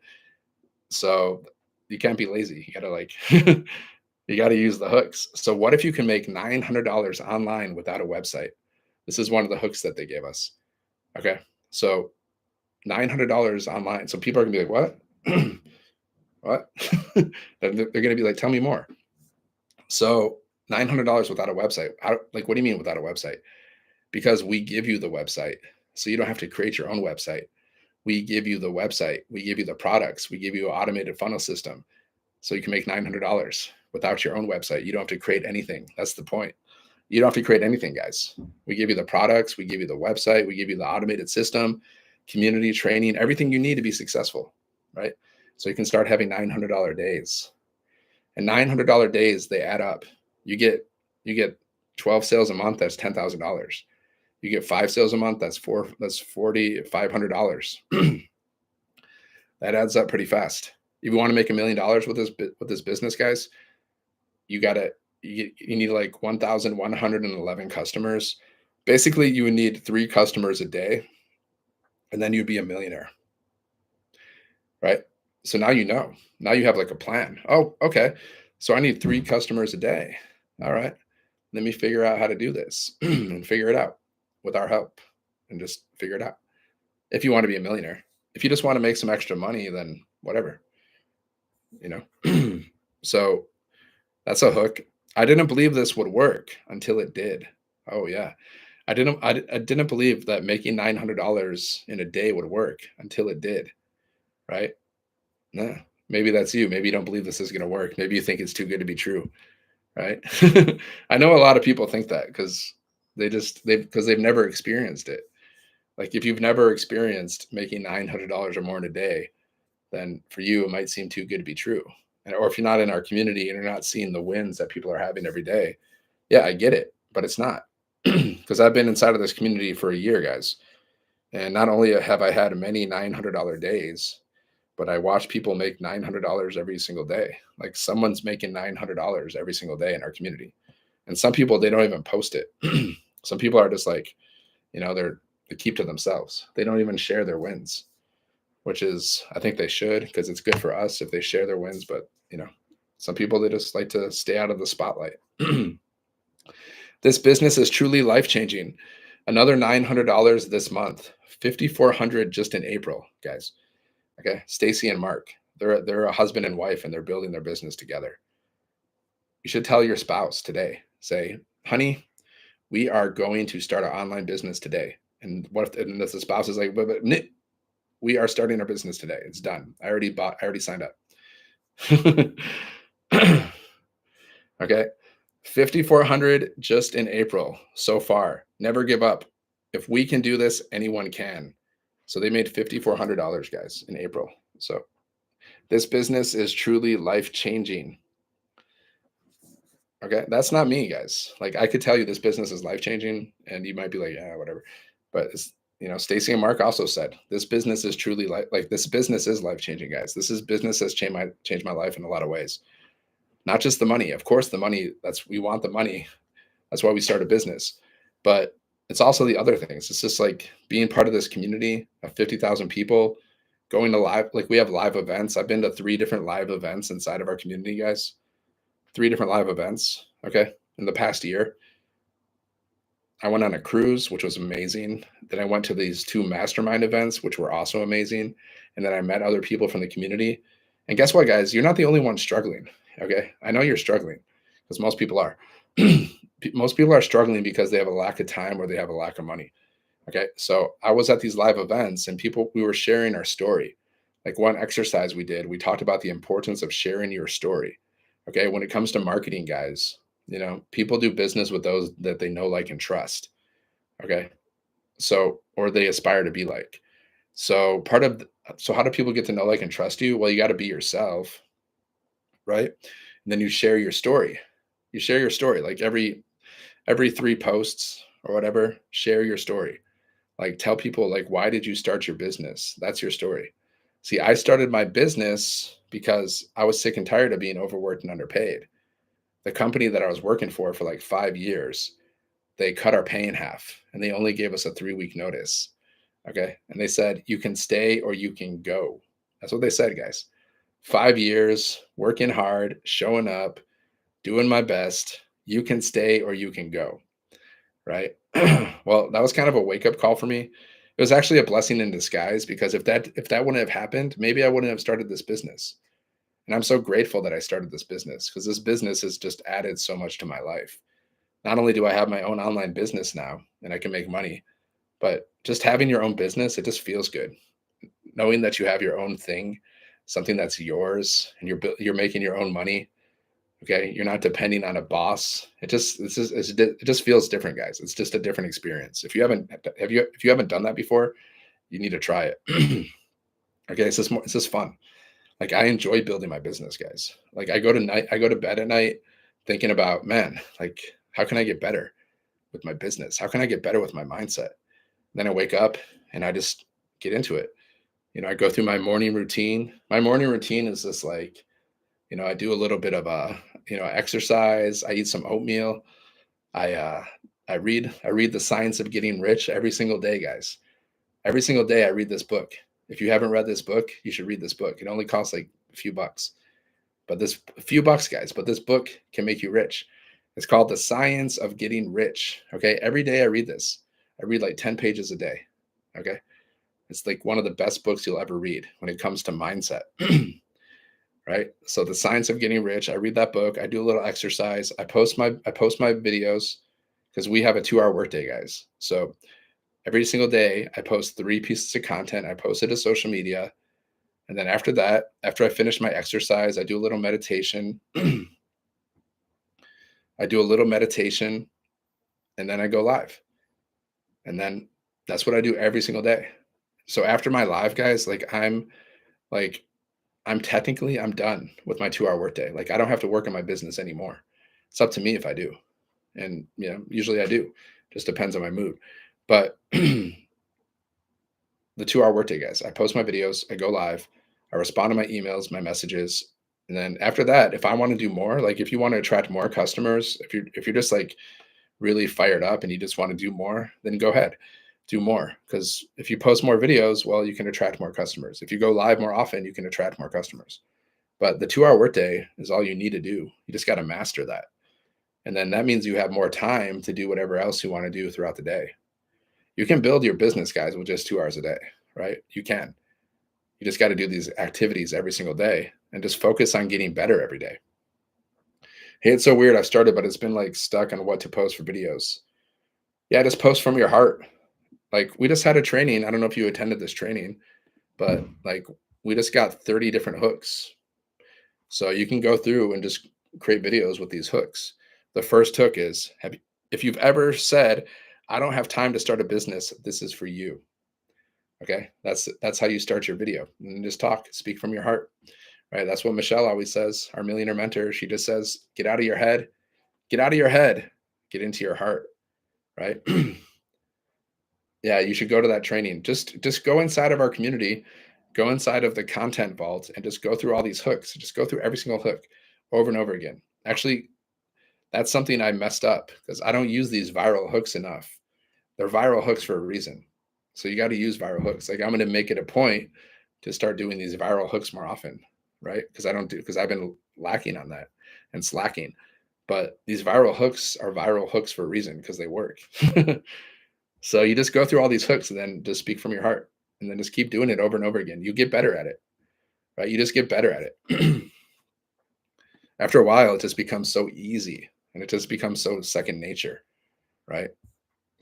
A: So you can't be lazy. You gotta like, you got to use the hooks. So what if you can make $900 online without a website? This is one of the hooks that they gave us. Okay. So $900 online. So people are gonna be like, what? What? They're going to be like, tell me more. So $900 without a website. Like, what do you mean without a website? Because we give you the website. So you don't have to create your own website. We give you the website. We give you the products. We give you an automated funnel system. So you can make $900 without your own website. You don't have to create anything. That's the point. You don't have to create anything, guys. We give you the products. We give you the website. We give you the automated system, community training, everything you need to be successful, right? So you can start having $900 days. And $900 days, they add up. You get 12 sales a month, that's $10,000. You get 5 sales a month, that's $500. That adds up pretty fast. If you want to make $1 million with this business, guys, you need like 1,111 customers. Basically, you would need 3 customers a day and then you'd be a millionaire, right? So now you know. Now you have like a plan. Oh, okay. So I need 3 customers a day. All right. Let me figure out how to do this and figure it out with our help and just figure it out. If you want to be a millionaire, if you just want to make some extra money, then whatever, you know. So that's a hook. I didn't believe this would work until it did. Oh yeah. I didn't believe that making $900 in a day would work until it did, right? Yeah. Maybe that's you. Maybe you don't believe this is going to work. Maybe you think it's too good to be true, right? I know a lot of people think that because they've never experienced it. Like if you've never experienced making $900 or more in a day, then for you it might seem too good to be true. Or if you're not in our community and you're not seeing the wins that people are having every day, yeah, I get it, but it's not. Because I've been inside of this community for a year, guys. And not only have I had many $900 days, but I watch people make $900 every single day. Like someone's making $900 every single day in our community. And some people, they don't even post it. Some people are just like, they keep to themselves. They don't even share their wins, which is, I think they should, because it's good for us if they share their wins. But, some people, they just like to stay out of the spotlight. This business is truly life-changing. Another $900 this month, $5,400 just in April, guys. Okay, Stacy and Mark, they're a husband and wife, and they're building their business together. You should tell your spouse today. Say, honey, we are going to start our online business today. And and if the spouse is like, but we are starting our business today. It's done. I already signed up. Okay. 5,400 just in April so far. Never give up. If we can do this, anyone can. So they made $5,400, guys, in April. So this business is truly life-changing. Okay. That's not me, guys. Like I could tell you this business is life-changing and you might be like, yeah, whatever. But it's, Stacy and Mark also said this business is truly like this business is life-changing, guys. Business has changed my life in a lot of ways. Not just the money. Of course, the money, we want the money. That's why we start a business. But it's also the other things. It's just like being part of this community of 50,000 people, going to live, like we have live events. I've been to 3 different live events inside of our community, guys. 3 different live events, okay, in the past year. I went on a cruise, which was amazing. Then I went to these 2 mastermind events, which were also amazing. And then I met other people from the community. And guess what, guys? You're not the only one struggling. Okay. I know you're struggling because most people are. Most people are struggling because they have a lack of time or they have a lack of money. Okay. So I was at these live events and we were sharing our story. Like one exercise we did, we talked about the importance of sharing your story. Okay. When it comes to marketing, guys, people do business with those that they know, like, and trust. Okay. So, or they aspire to be like. So so how do people get to know, like, and trust you? Well, you got to be yourself. Right. And then you share your story. You share your story like every 3 posts or whatever, share your story. Like tell people, like, why did you start your business? That's your story. See, I started my business because I was sick and tired of being overworked and underpaid. The company that I was working for like 5 years, they cut our pay in half and they only gave us a 3-week notice. Okay. And they said, you can stay or you can go. That's what they said, guys. 5 years, working hard, showing up, doing my best. You can stay or you can go. Right. Well, that was kind of a wake up call for me. It was actually a blessing in disguise because if that wouldn't have happened, maybe I wouldn't have started this business. And I'm so grateful that I started this business because this business has just added so much to my life. Not only do I have my own online business now and I can make money, but just having your own business, it just feels good. Knowing that you have your own thing, something that's yours, and you're making your own money. Okay, you're not depending on a boss. It just feels different, guys. It's just a different experience. If you haven't done that before, you need to try it. Okay, it's just fun. Like I enjoy building my business, guys. Like I go to bed at night thinking about, man, like how can I get better with my business? How can I get better with my mindset? And then I wake up and I just get into it. I go through my morning routine. My morning routine is just like, I do a little bit of exercise. I eat some oatmeal. I read The Science of Getting Rich every single day, guys. Every single day I read this book. If you haven't read this book, you should read this book. It only costs like a few bucks. But this a few bucks, guys, but this book can make you rich. It's called The Science of Getting Rich. Okay. Every day I read this. I read like 10 pages a day. Okay. It's like one of the best books you'll ever read when it comes to mindset. Right. So The Science of Getting Rich. I read that book. I do a little exercise. I post my videos because we have a 2-hour workday, guys. So every single day I post 3 pieces of content. I post it to social media. And then after that, after I finish my exercise, I do a little meditation. I do a little meditation and then I go live. And then that's what I do every single day. So after my live, guys, I'm technically I'm done with my 2-hour workday. Like I don't have to work on my business anymore. It's up to me if I do. And usually I do. Just depends on my mood. But the 2-hour workday, guys, I post my videos, I go live, I respond to my emails, my messages. And then after that, if I want to do more, like if you want to attract more customers, if you're just like really fired up and you just want to do more, then go ahead, do more. Because if you post more videos, well, you can attract more customers. If you go live more often, you can attract more customers. But the 2-hour workday is all you need to do. You just got to master that. And then that means you have more time to do whatever else you want to do throughout the day. You can build your business, guys, with just 2 hours a day, right? You can. You just got to do these activities every single day and just focus on getting better every day. Hey, it's so weird. I've started, but it's been like stuck on what to post for videos. Yeah, just post from your heart. Like we just had a training. I don't know if you attended this training, but like we just got 30 different hooks. So you can go through and just create videos with these hooks. The first hook is, if you've ever said, I don't have time to start a business, this is for you. Okay, that's how you start your video. And just talk, speak from your heart, right? That's what Michelle always says, our millionaire mentor. She just says, get out of your head, get out of your head, get into your heart, right? Yeah, you should go to that training. Just go inside of our community, go inside of the content vault and just go through all these hooks. Just go through every single hook over and over again. Actually, that's something I messed up because I don't use these viral hooks enough. They're viral hooks for a reason. So you got to use viral hooks. Like I'm going to make it a point to start doing these viral hooks more often, right? Because I've been lacking on that and slacking. But these viral hooks are viral hooks for a reason because they work. So you just go through all these hooks and then just speak from your heart and then just keep doing it over and over again. You get better at it, right? You just get better at it. After a while, it just becomes so easy and it just becomes so second nature, right?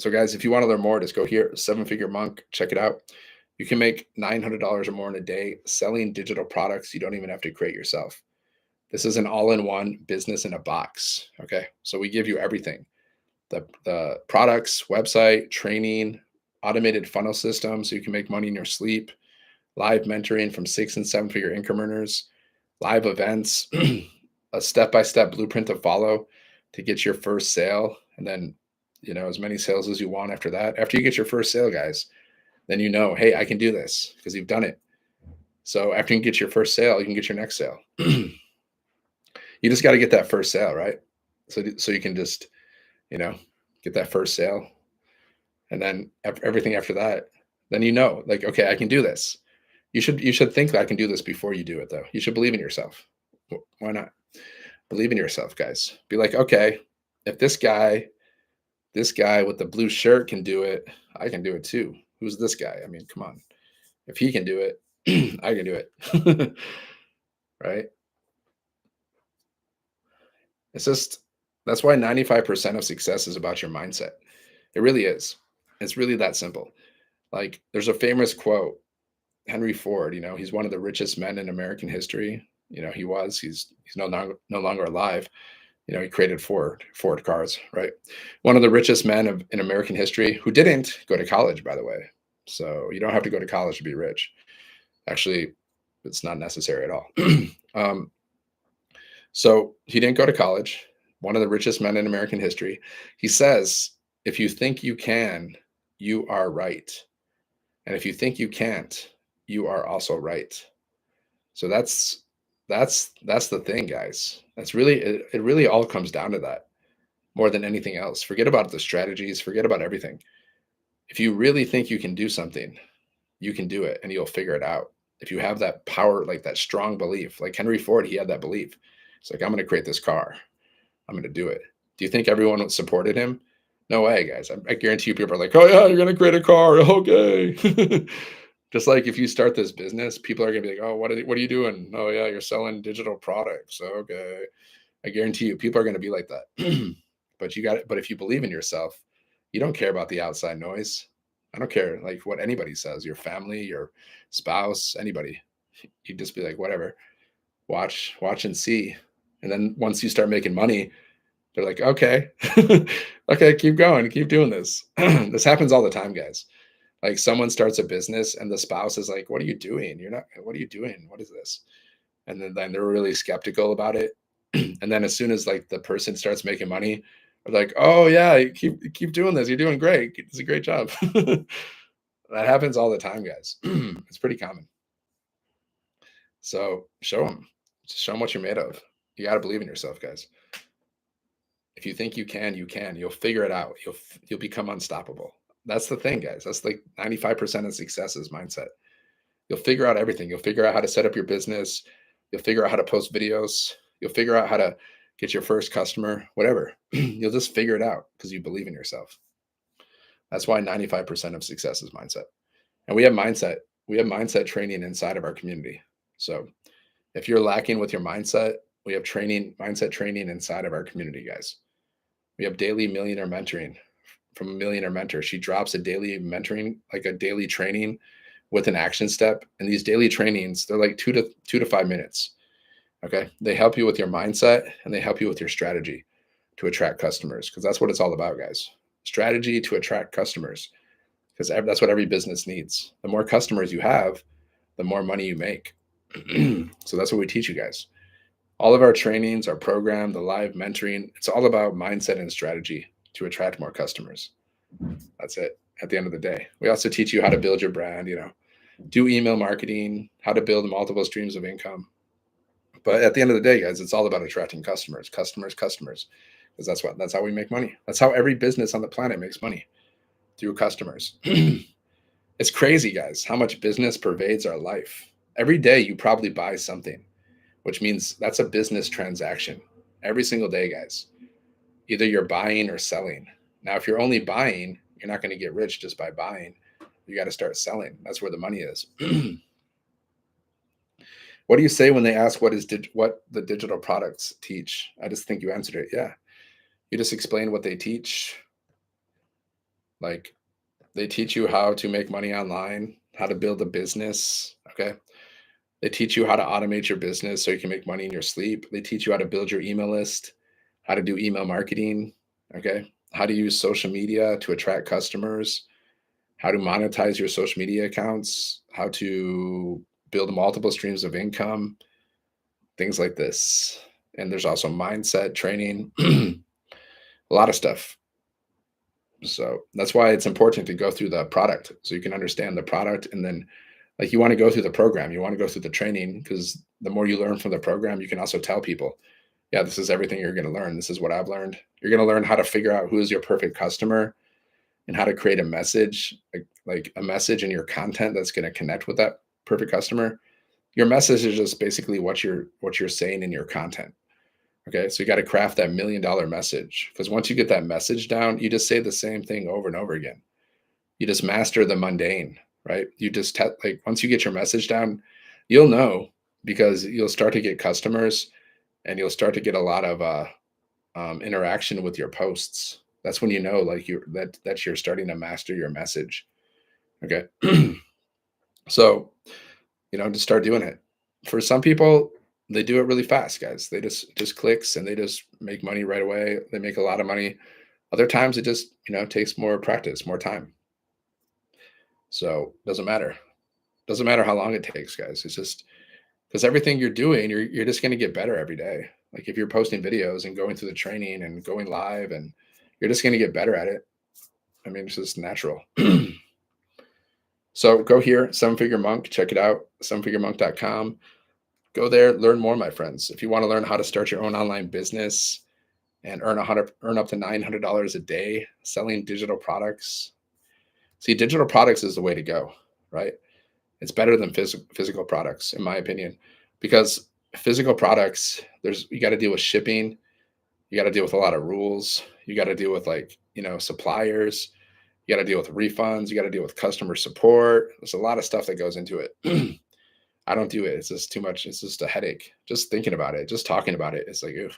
A: So guys, if you want to learn more, just go here, 7-Figure Monk, check it out. You can make $900 or more in a day selling digital products you don't even have to create yourself. This is an all-in-one business in a box, okay? So we give you everything. The products, website, training, automated funnel system so you can make money in your sleep, live mentoring from 6- and 7-figure income earners, live events, a step-by-step blueprint to follow to get your first sale, and then as many sales as you want after that. After you get your first sale, guys, then hey, I can do this because you've done it. So after you get your first sale, you can get your next sale. You just got to get that first sale, right? So you can just get that first sale, and then everything after that, then like, okay, I can do this. You should think that I can do this before you do it, though. You should believe in yourself. Why not? Believe in yourself, guys. Be like, okay, if this guy with the blue shirt can do it, I can do it too. Who's this guy? I mean, come on. If he can do it, I can do it. Right? It's just, that's why 95% of success is about your mindset. It really is. It's really that simple. Like there's a famous quote, Henry Ford, he's one of the richest men in American history. He's no longer alive. He created Ford cars, right? One of the richest men in American history who didn't go to college, by the way. So you don't have to go to college to be rich. Actually, it's not necessary at all. So he didn't go to college. One of the richest men in American history. He says, if you think you can, you are right. And if you think you can't, you are also right. So that's the thing, guys. That's really, it really all comes down to that more than anything else. Forget about the strategies, forget about everything. If you really think you can do something, you can do it and you'll figure it out. If you have that power, like that strong belief, like Henry Ford, he had that belief. It's like, I'm going to create this car. I'm going to do it. Do you think everyone supported him? No way, guys. I guarantee you people are like, oh yeah, you're going to create a car. Okay. Just like if you start this business, people are going to be like, oh, what are you doing? Oh yeah, you're selling digital products. Okay. I guarantee you people are going to be like that. But you got it. But if you believe in yourself, you don't care about the outside noise. I don't care like what anybody says, your family, your spouse, anybody. You just be like, whatever, watch and see. And then once you start making money, they're like, okay, okay, keep going, keep doing this. This happens all the time, guys. Like someone starts a business and the spouse is like, what are you doing? What are you doing? What is this? And then they're really skeptical about it. And then as soon as like the person starts making money, they're like, oh yeah, you keep doing this. You're doing great. It's a great job. That happens all the time, guys. It's pretty common. So show them. Just show them what you're made of. You got to believe in yourself, guys. If you think you can, you can. You'll figure it out. You'll become unstoppable. That's the thing, guys. That's like 95% of success is mindset. You'll figure out everything. You'll figure out how to set up your business. You'll figure out how to post videos. You'll figure out how to get your first customer, whatever. You'll just figure it out because you believe in yourself. That's why 95% of success is mindset. And we have mindset training inside of our community. So if you're lacking with your mindset, we have mindset training inside of our community, guys. We have daily millionaire mentoring from a millionaire mentor. She drops a daily mentoring, like a daily training with an action step. And these daily trainings, they're like 2 to 5 minutes. Okay. They help you with your mindset and they help you with your strategy to attract customers. Because that's what it's all about, guys. Strategy to attract customers. Because that's what every business needs. The more customers you have, the more money you make. So that's what we teach you guys. All of our trainings, our program, the live mentoring, it's all about mindset and strategy to attract more customers. That's it at the end of the day. We also teach you how to build your brand, do email marketing, how to build multiple streams of income. But at the end of the day, guys, it's all about attracting customers. Because that's how we make money. That's how every business on the planet makes money, through customers. It's crazy, guys, how much business pervades our life. Every day you probably buy something, which means that's a business transaction every single day, guys. Either you're buying or selling. Now, if you're only buying, you're not going to get rich just by buying. You got to start selling. That's where the money is. What do you say when they ask what the digital products teach? I just think you answered it. Yeah. You just explain what they teach. Like they teach you how to make money online, how to build a business. Okay. They teach you how to automate your business so you can make money in your sleep. They teach you how to build your email list, how to do email marketing. Okay. How to use social media to attract customers, how to monetize your social media accounts, how to build multiple streams of income, things like this. And there's also mindset training, a lot of stuff. So that's why it's important to go through the product so you can understand the product. And then like you want to go through the program, you want to go through the training, because the more you learn from the program, you can also tell people, yeah, this is everything you're going to learn. This is what I've learned. You're going to learn how to figure out who is your perfect customer and how to create a message, like a message in your content that's going to connect with that perfect customer. Your message is just basically what you're saying in your content. Okay. So you got to craft that $1 million message, because once you get that message down, you just say the same thing over and over again. You just master the mundane, right? You just like once you get your message down, you'll know, because you'll start to get customers and you'll start to get a lot of interaction with your posts. That's when you know like that you're starting to master your message. Okay. So, just start doing it. For some people, they do it really fast, guys. They just clicks and they just make money right away. They make a lot of money. Other times it just, takes more practice, more time. So doesn't matter. Doesn't matter how long it takes, guys. It's just because everything you're doing, you're just going to get better every day. Like if you're posting videos and going through the training and going live, and you're just going to get better at it. I mean, it's just natural. So go here, Seven Figure Monk, check it out, sevenfiguremonk.com. Go there, learn more, my friends. If you want to learn how to start your own online business and earn up to $900 a day selling digital products. See, digital products is the way to go, right? It's better than physical products, in my opinion, because physical products, you got to deal with shipping, you got to deal with a lot of rules, you got to deal with like, suppliers, you got to deal with refunds, you got to deal with customer support. There's a lot of stuff that goes into it. I don't do it. It's just too much. It's just a headache. Just thinking about it, just talking about it. It's like, ew.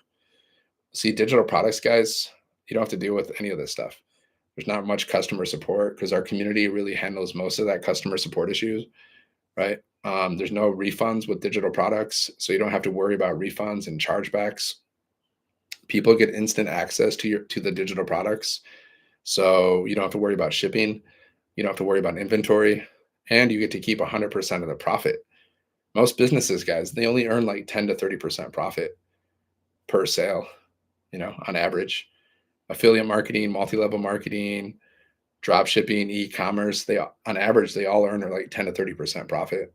A: See, digital products, guys, you don't have to deal with any of this stuff. There's not much customer support because our community really handles most of that customer support issues, right? There's no refunds with digital products, so you don't have to worry about refunds and chargebacks. People get instant access to the digital products, so you don't have to worry about shipping. You don't have to worry about inventory, and you get to keep 100% of the profit. Most businesses, guys, they only earn like 10 to 30% profit per sale, on average. Affiliate marketing, multi-level marketing, drop shipping, e-commerce, on average, they all earn like 10 to 30% profit.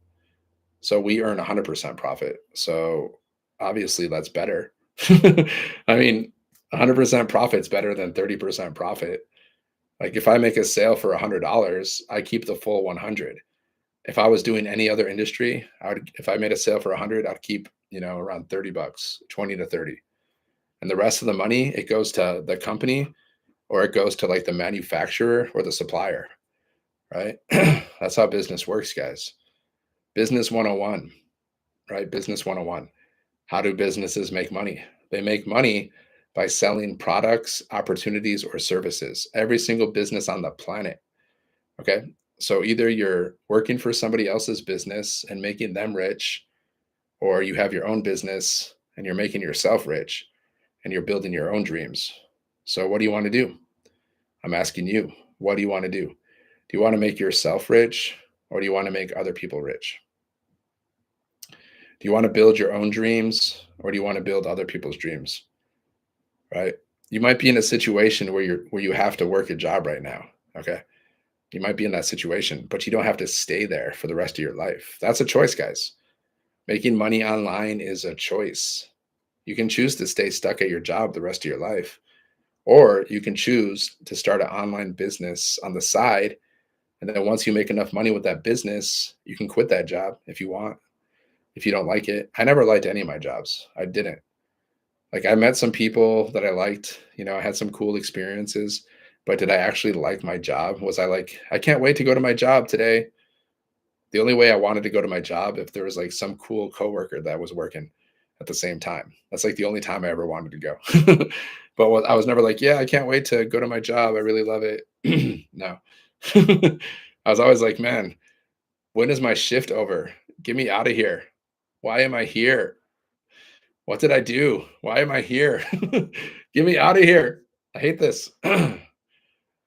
A: So we earn 100% profit. So obviously that's better. I mean, 100% profit's better than 30% profit. Like if I make a sale for $100, I keep the full 100. If I was doing any other industry, if I made a sale for 100, I'd keep, around $30, 20 to 30. And the rest of the money, it goes to the company or it goes to like the manufacturer or the supplier, right? That's how business works, guys. Business 101, right? Business 101. How do businesses make money? They make money by selling products, opportunities, or services. Every single business on the planet. Okay. So either you're working for somebody else's business and making them rich, or you have your own business and you're making yourself rich and you're building your own dreams. So what do you want to do? I'm asking you, what do you want to do? Do you want to make yourself rich or do you want to make other people rich? Do you want to build your own dreams or do you want to build other people's dreams? Right? You might be in a situation where you have to work a job right now. Okay. You might be in that situation, but you don't have to stay there for the rest of your life. That's a choice, guys. Making money online is a choice. You can choose to stay stuck at your job the rest of your life, or you can choose to start an online business on the side. And then once you make enough money with that business, you can quit that job if you want, if you don't like it. I never liked any of my jobs. I didn't. Like I met some people that I liked, I had some cool experiences, but did I actually like my job? Was I like, I can't wait to go to my job today? The only way I wanted to go to my job if there was like some cool coworker that was working at the same time. That's like the only time I ever wanted to go. But I was never like, yeah, I can't wait to go to my job. I really love it. No. I was always like, man, when is my shift over? Get me out of here. Why am I here? What did I do? Why am I here? Get me out of here. I hate this. I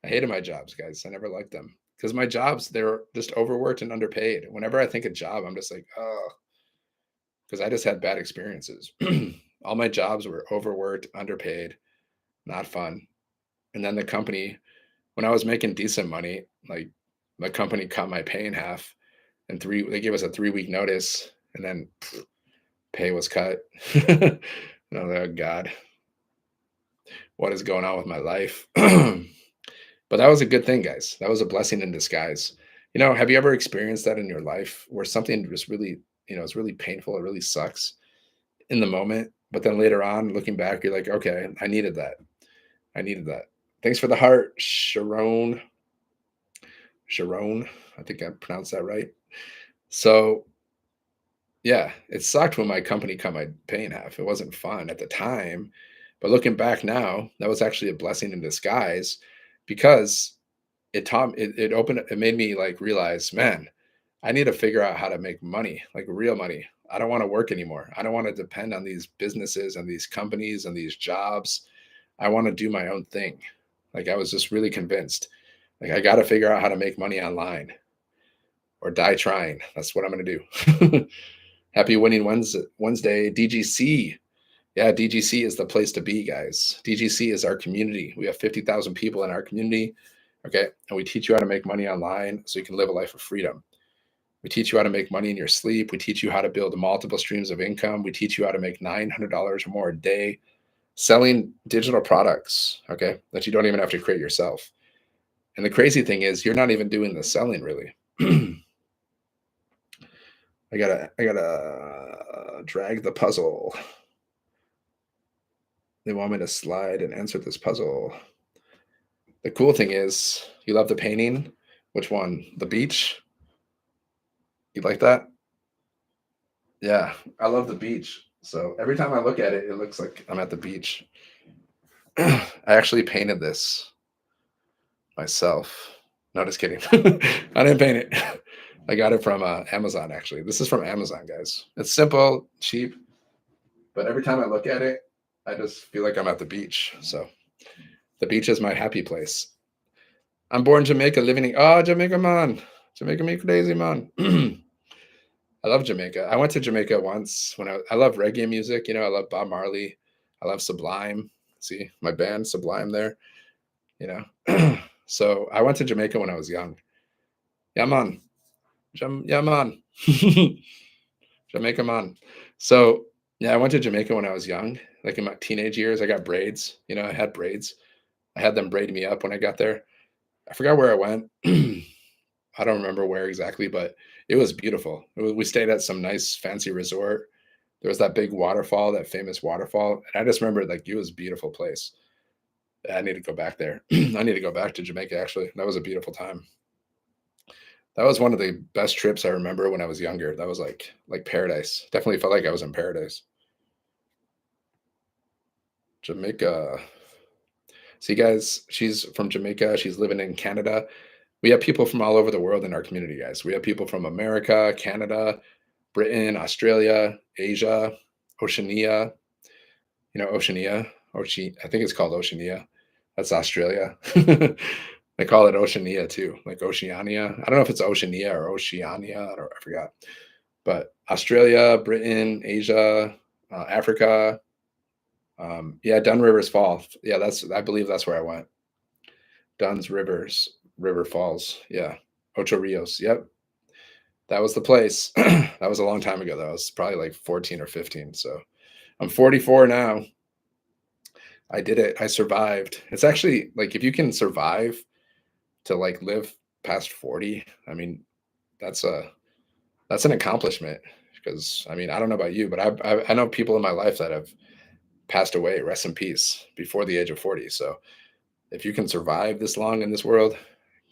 A: hated my jobs, guys. I never liked them because my jobs, they're just overworked and underpaid. Whenever I think of job, I'm just like, oh, because I just had bad experiences. All my jobs were overworked, underpaid, not fun. And then the company, when I was making decent money, like the company cut my pay in half and they gave us a 3-week notice and then pay was cut. Oh God, what is going on with my life? But that was a good thing, guys. That was a blessing in disguise. Have you ever experienced that in your life where something just really, it's really painful, it really sucks in the moment, but then later on, looking back, you're like, okay, I needed that. I needed that. Thanks for the heart, Sharon. Sharon, I think I pronounced that right. So yeah, it sucked when my company cut my pay in half. It wasn't fun at the time, but looking back now, that was actually a blessing in disguise because it made me like realize, man, I need to figure out how to make money, like real money. I don't want to work anymore. I don't want to depend on these businesses and these companies and these jobs. I want to do my own thing. Like I was just really convinced. Like I got to figure out how to make money online or die trying. That's what I'm going to do. Happy winning Wednesday, DGC. Yeah, DGC is the place to be, guys. DGC is our community. We have 50,000 people in our community. Okay. And we teach you how to make money online so you can live a life of freedom. We teach you how to make money in your sleep. We teach you how to build multiple streams of income. We teach you how to make $900 or more a day selling digital products, okay, that you don't even have to create yourself. And the crazy thing is you're not even doing the selling really. I gotta drag the puzzle. They want me to slide and answer this puzzle. The cool thing is, you love the painting. Which one? The beach? You like that? Yeah, I love the beach. So every time I look at it, it looks like I'm at the beach. I actually painted this myself. No, just kidding. I didn't paint it. I got it from Amazon, actually. This is from Amazon, guys. It's simple, cheap, but every time I look at it, I just feel like I'm at the beach. So the beach is my happy place. I'm born in Jamaica, living in Jamaica, man. Jamaica me crazy, man. I love Jamaica. I went to Jamaica once when I love reggae music. I love Bob Marley. I love Sublime. See my band Sublime there. So I went to Jamaica when I was young. Yeah, man. Yeah, man. Jamaica, man. So yeah, I went to Jamaica when I was young, like in my teenage years. I got braids. I had braids. I had them braid me up when I got there. I forgot where I went. I don't remember where exactly, but it was beautiful. We stayed at some nice fancy resort. There was that big waterfall, that famous waterfall, and I just remember like it was a beautiful place. I need to go back there. I need to go back to Jamaica. Actually, that was a beautiful time. That was one of the best trips I remember when I was younger. That was like paradise. Definitely felt like I was in paradise. Jamaica. See, guys, she's from Jamaica. She's living in Canada. We have people from all over the world in our community, guys. We have people from America, Canada, Britain, Australia, Asia, Oceania. Oceania. I think it's called Oceania. That's Australia. They call it Oceania too, like Oceania. I don't know if it's Oceania or Oceania. I forgot. But Australia, Britain, Asia, Africa. Yeah, Dun Rivers Fall. Yeah, I believe that's where I went. Dunn's River Falls. Yeah. Ocho Rios. Yep. That was the place. That was a long time ago, though. I was probably like 14 or 15. So I'm 44 now. I did it. I survived. It's actually like if you can survive to like live past 40, I mean, that's an accomplishment. Because I mean, I don't know about you, but I know people in my life that have passed away, rest in peace, before the age of 40. So if you can survive this long in this world,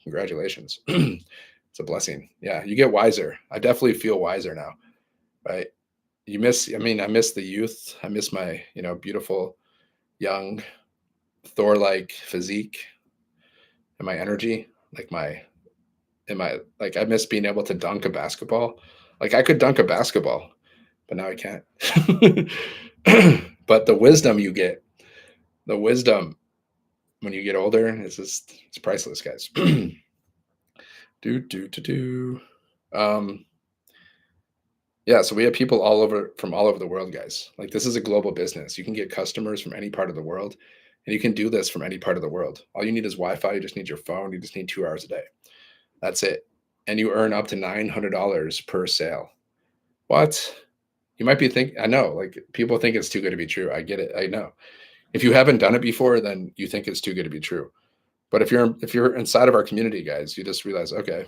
A: congratulations. It's a blessing. Yeah, you get wiser. I definitely feel wiser now, right? I miss the youth. I miss my, beautiful, young, Thor-like physique and my energy. Like I miss being able to dunk a basketball. Like I could dunk a basketball, but now I can't. But the wisdom you get, the wisdom when you get older, it's priceless, guys. do. Yeah, so we have people from all over the world, guys. Like this is a global business. You can get customers from any part of the world, and you can do this from any part of the world. All you need is Wi-Fi. You just need your phone. You just need 2 hours a day. That's it. And you earn up to $900 per sale. What? You might be thinking, I know, like people think it's too good to be true. I get it. I know. If you haven't done it before, then you think it's too good to be true. But if you're inside of our community, guys, you just realize, okay,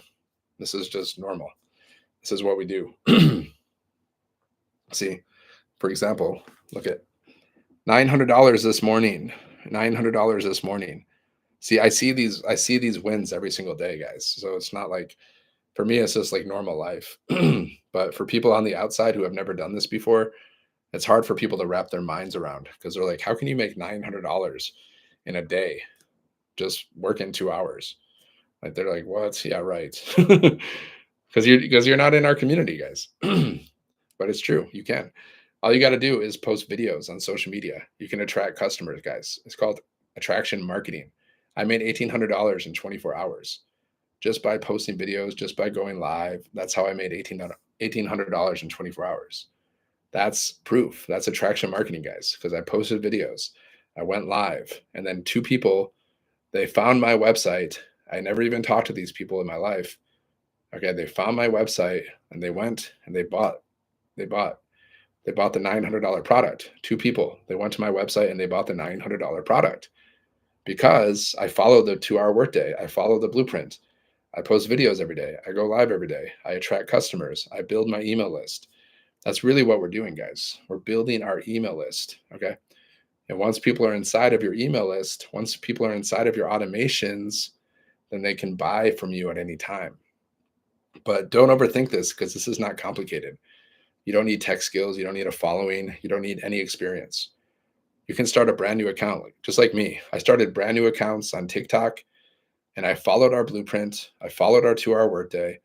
A: this is just normal. This is what we do. See, for example, look at $900 this morning. $900 this morning. See, I see these wins every single day, guys. So it's not like for me, it's just like normal life. But for people on the outside who have never done this before, it's hard for people to wrap their minds around because they're like, how can you make $900 in a day? Just working 2 hours. Like they're like, what? Yeah, right. Because you're not in our community, guys. But it's true. You can. All you got to do is post videos on social media. You can attract customers, guys. It's called attraction marketing. I made $1,800 in 24 hours just by posting videos, just by going live. That's how I made $1,800 in 24 hours. That's proof. That's attraction marketing, guys, because I posted videos. I went live, and then 2 people, they found my website. I never even talked to these people in my life. Okay, they found my website and they went and they bought the $900 product. 2 people, they went to my website and they bought the $900 product because I followed the 2-hour workday. I followed the blueprint. I post videos every day. I go live every day. I attract customers. I build my email list. That's really what we're doing, guys. We're building our email list. Okay. And once people are inside of your email list, once people are inside of your automations, then they can buy from you at any time. But don't overthink this because this is not complicated. You don't need tech skills. You don't need a following. You don't need any experience. You can start a brand new account, just like me. I started brand new accounts on TikTok and I followed our blueprint. I followed our 2-hour workday.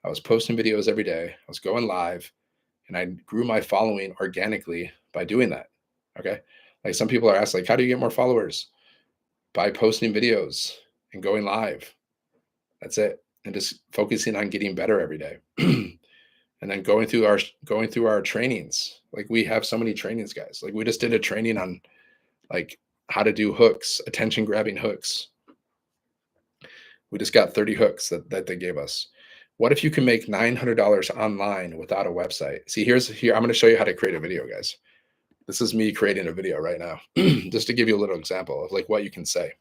A: I was posting videos every day. I was going live and I grew my following organically by doing that. Okay. Like some people are asked, like, how do you get more followers? By posting videos and going live. That's it. And just focusing on getting better every day. And then going through our trainings. Like we have so many trainings, guys. Like we just did a training on like how to do hooks, attention grabbing hooks. We just got 30 hooks that they gave us. What if you can make $900 online without a website? See, here, I'm going to show you how to create a video, guys. This is me creating a video right now, just to give you a little example of like what you can say.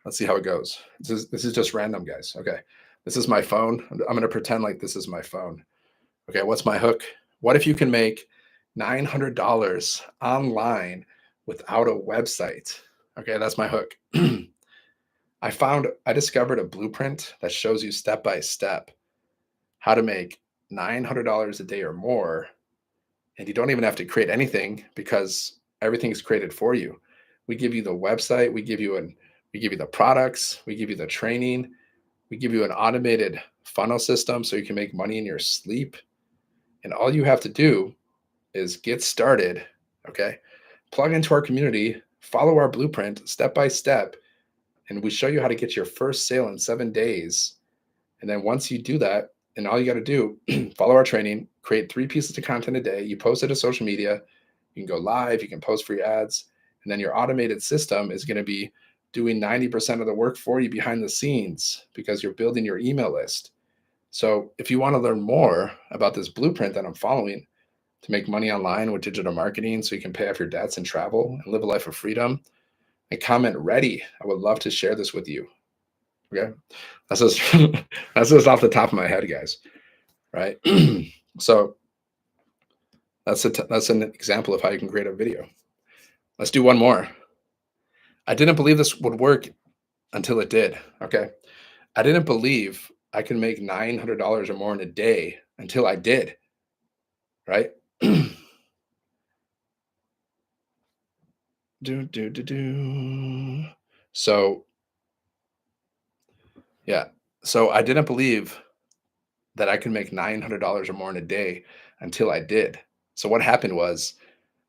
A: Let's see how it goes. This is just random, guys. Okay. This is my phone. I'm going to pretend like this is my phone. Okay. What's my hook? What if you can make $900 online without a website? Okay. That's my hook. I discovered a blueprint that shows you step by step how to make $900 a day or more. And you don't even have to create anything because everything's created for you. We give you the website, we give you the products, we give you the training, we give you an automated funnel system so you can make money in your sleep. And all you have to do is get started, okay? Plug into our community, follow our blueprint step by step, and we show you how to get your first sale in 7 days. And then once you do that, and all you got to do, follow our training, create 3 pieces of content a day. You post it to social media. You can go live. You can post free ads. And then your automated system is going to be doing 90% of the work for you behind the scenes because you're building your email list. So if you want to learn more about this blueprint that I'm following to make money online with digital marketing so you can pay off your debts and travel and live a life of freedom, and comment ready. I would love to share this with you. Okay. That's just off the top of my head, guys. Right. So that's an example of how you can create a video. Let's do one more. I didn't believe this would work until it did. Okay. I didn't believe I could make $900 or more in a day until I did. Right. So yeah. So I didn't believe that I could make $900 or more in a day until I did. So what happened was,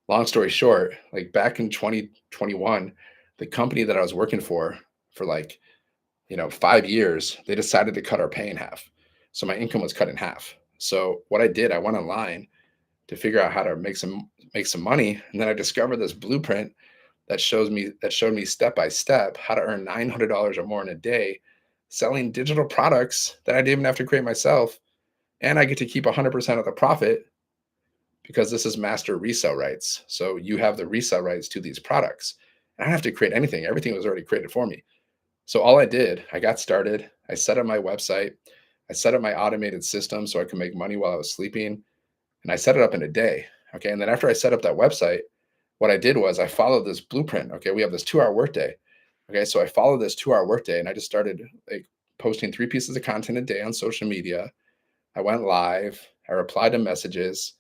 A: long story short, like back in 2021, the company that I was working for like, 5 years, they decided to cut our pay in half. So my income was cut in half. So what I did, I went online to figure out how to make some money. And then I discovered this blueprint that showed me step by step how to earn $900 or more in a day selling digital products that I didn't even have to create myself. And I get to keep 100% of the profit because this is master resale rights. So you have the resale rights to these products. I don't have to create anything. Everything was already created for me. So all I did, I got started. I set up my website. I set up my automated system so I could make money while I was sleeping. And I set it up in a day. Okay. And then after I set up that website, what I did was I followed this blueprint. Okay. We have this 2-hour workday. Okay. So I followed this 2-hour workday and I just started like posting 3 pieces of content a day on social media. I went live. I replied to messages.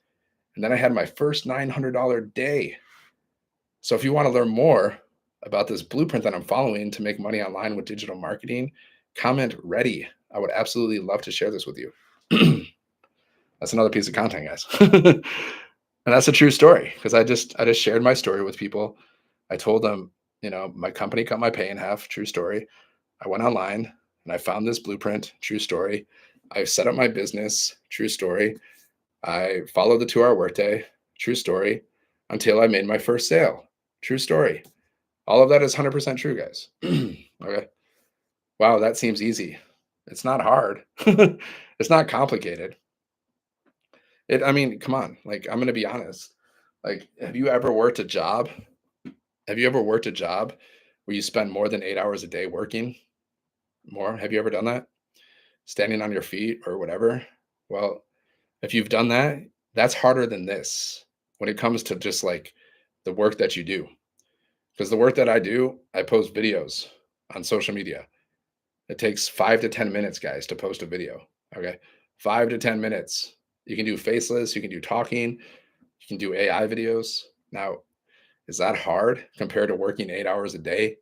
A: And then I had my first $900 day. So if you want to learn more about this blueprint that I'm following to make money online with digital marketing, comment ready. I would absolutely love to share this with you. That's another piece of content, guys. And that's a true story because I just shared my story with people. I told them, my company cut my pay in half. True story. I went online and I found this blueprint. True story. I set up my business. True story. I followed the 2-hour workday. True story. Until I made my first sale. True story. All of that is 100% true, guys. Okay. Wow, that seems easy. It's not hard. It's not complicated. Come on. Like, I'm going to be honest. Like, have you ever worked a job? Have you ever worked a job where you spend more than 8 hours a day working? more. Have you ever done that? Standing on your feet or whatever? Well, if you've done that, that's harder than this when it comes to just like the work that you do. Because the work that I do, I post videos on social media. It takes 5 to 10 minutes, guys, to post a video. Okay. 5 to 10 minutes. You can do faceless, you can do talking, you can do AI videos. Now, is that hard compared to working 8 hours a day?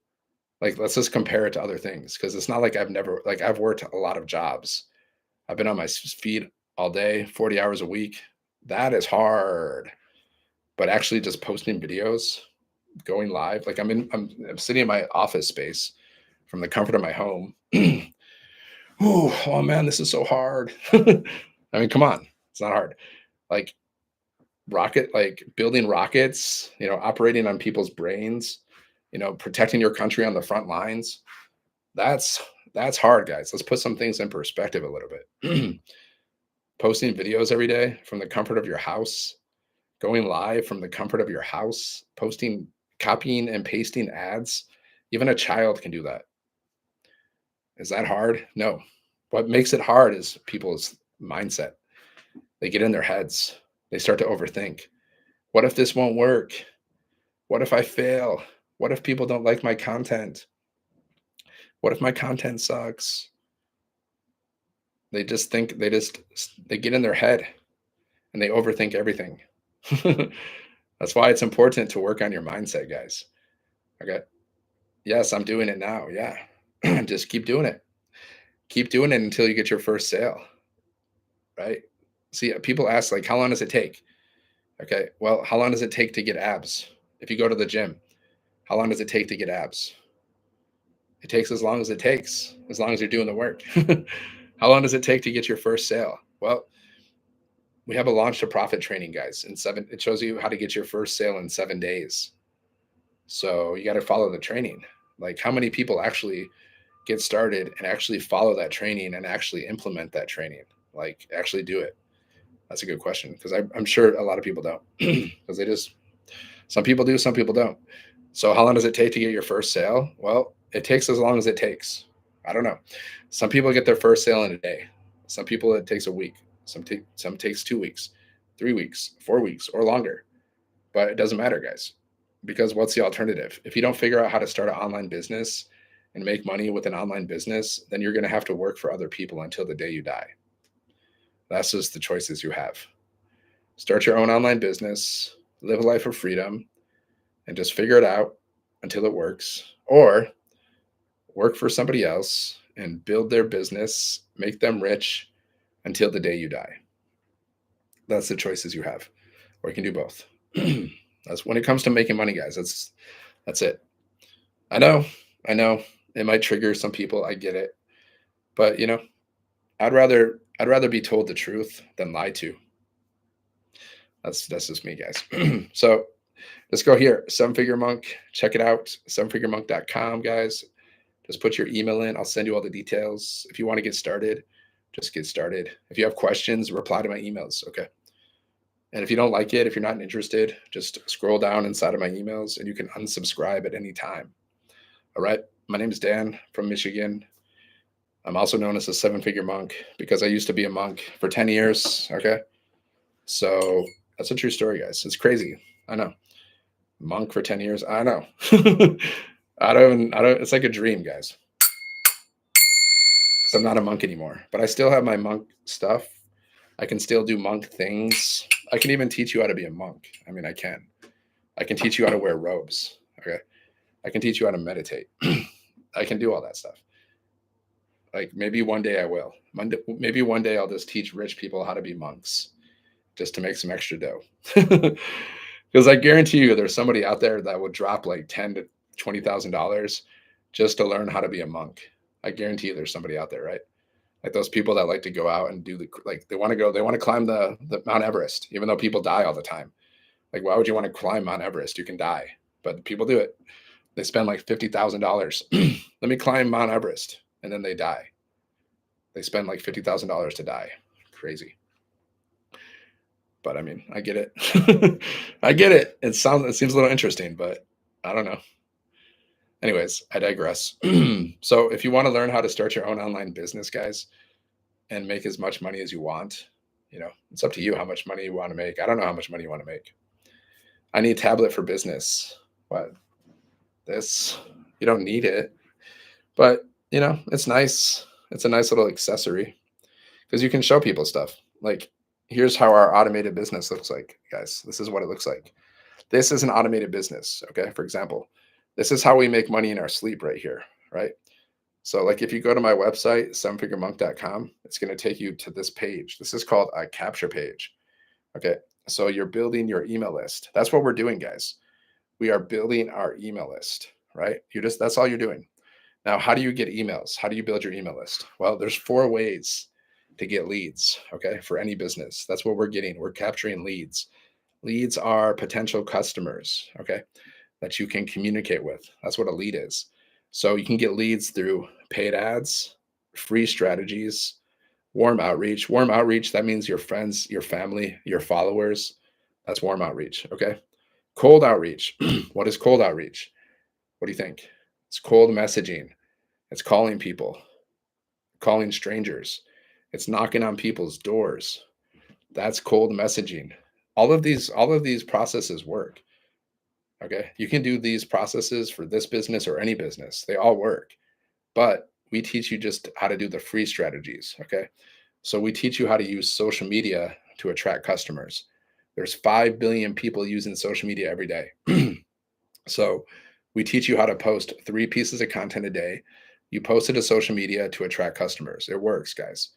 A: Like, let's just compare it to other things because it's not like I've worked a lot of jobs. I've been on my feet all day, 40 hours a week. That is hard. But actually, just posting videos, going live, like I'm sitting in my office space from the comfort of my home. Ooh, oh man, this is so hard. I mean, come on, it's not hard. Like like building rockets, operating on people's brains, protecting your country on the front lines. That's that's hard, guys. Let's put some things in perspective a little bit. Posting videos every day from the comfort of your house, going live from the comfort of your house, posting, copying and pasting ads. Even a child can do that. Is that hard? No. What makes it hard is people's mindset. They get in their heads. They start to overthink. What if this won't work? What if I fail? What if people don't like my content? What if my content sucks? They just think they get in their head and they overthink everything. That's why it's important to work on your mindset, guys. Okay. Yes, I'm doing it now. Yeah. Just keep doing it. Keep doing it until you get your first sale. Right. See, people ask, like, how long does it take? Okay. Well, how long does it take to get abs? If you go to the gym, how long does it take to get abs? It takes as long as it takes, as long as you're doing the work. How long does it take to get your first sale? Well, we have a launch to profit training, guys. It shows you how to get your first sale in 7 days. So you got to follow the training. Like, how many people actually get started and actually follow that training and actually implement that training? Like, actually do it. That's a good question, because I'm sure a lot of people don't. Because some people do, some people don't. So how long does it take to get your first sale? Well, it takes as long as it takes. I don't know. Some people get their first sale in a day. Some people it takes a week. Some takes 2 weeks, 3 weeks, 4 weeks, or longer. But it doesn't matter, guys, because what's the alternative? If you don't figure out how to start an online business and make money with an online business, then you're going to have to work for other people until the day you die. That's just the choices you have. Start your own online business, live a life of freedom, and just figure it out until it works, or work for somebody else and build their business, make them rich until the day you die. That's the choices you have, or you can do both. That's when it comes to making money, guys. That's it. I know it might trigger some people. I get it, but I'd rather be told the truth than lied to. That's just me, guys. So let's go here. 7-Figure Monk. Check it out. 7figuremonk.com, guys. Just put your email in. I'll send you all the details. If you want to get started, just get started. If you have questions, reply to my emails. Okay. And if you don't like it, if you're not interested, just scroll down inside of my emails and you can unsubscribe at any time. All right. My name is Dan from Michigan. I'm also known as a 7-Figure Monk because I used to be a monk for 10 years. Okay. So that's a true story, guys. It's crazy. I know. Monk for 10 years. I know. I don't, it's like a dream, guys. Because I'm not a monk anymore, but I still have my monk stuff. I can still do monk things. I can even teach you how to be a monk. I mean, I can teach you how to wear robes. Okay. I can teach you how to meditate. I can do all that stuff. Like, maybe one day I will. Maybe one day I'll just teach rich people how to be monks just to make some extra dough. Because I guarantee you there's somebody out there that would drop like $10,000 to $20,000 just to learn how to be a monk. I guarantee you there's somebody out there, right? Like those people that like to go out and do they want to climb the Mount Everest, even though people die all the time. Like, why would you want to climb Mount Everest? You can die, but people do it. They spend like $50,000. Let me climb Mount Everest, and then they die. They spend like $50,000 to die. Crazy. But I mean, I get it. I get it. It seems a little interesting, but I don't know. Anyways, I digress. So if you want to learn how to start your own online business, guys, and make as much money as you want, it's up to you how much money you want to make. I don't know how much money you want to make. I need tablet for business. What? This? You don't need it, but it's nice. It's a nice little accessory because you can show people stuff. Like, here's how our automated business looks like, guys. This is what it looks like. This is an automated business. Okay. For example, this is how we make money in our sleep right here. Right. So, like, if you go to my website, sevenfiguremonk.com, it's going to take you to this page. This is called a capture page. Okay. So, you're building your email list. That's what we're doing, guys. We are building our email list, right? That's all you're doing. Now, how do you get emails? How do you build your email list? Well, there's 4 ways to get leads, okay, for any business. That's what we're getting. We're capturing leads. Leads are potential customers, okay, that you can communicate with. That's what a lead is. So you can get leads through paid ads, free strategies, warm outreach. Warm outreach, that means your friends, your family, your followers. That's warm outreach, okay? Cold outreach. What is cold outreach? What do you think? It's cold messaging. It's calling people, calling strangers. It's knocking on people's doors. That's cold messaging. All of these processes work. Okay? You can do these processes for this business or any business. They all work. But we teach you just how to do the free strategies, okay? So we teach you how to use social media to attract customers. There's 5 billion people using social media every day. So we teach you how to post 3 pieces of content a day. You post it to social media to attract customers. It works, guys.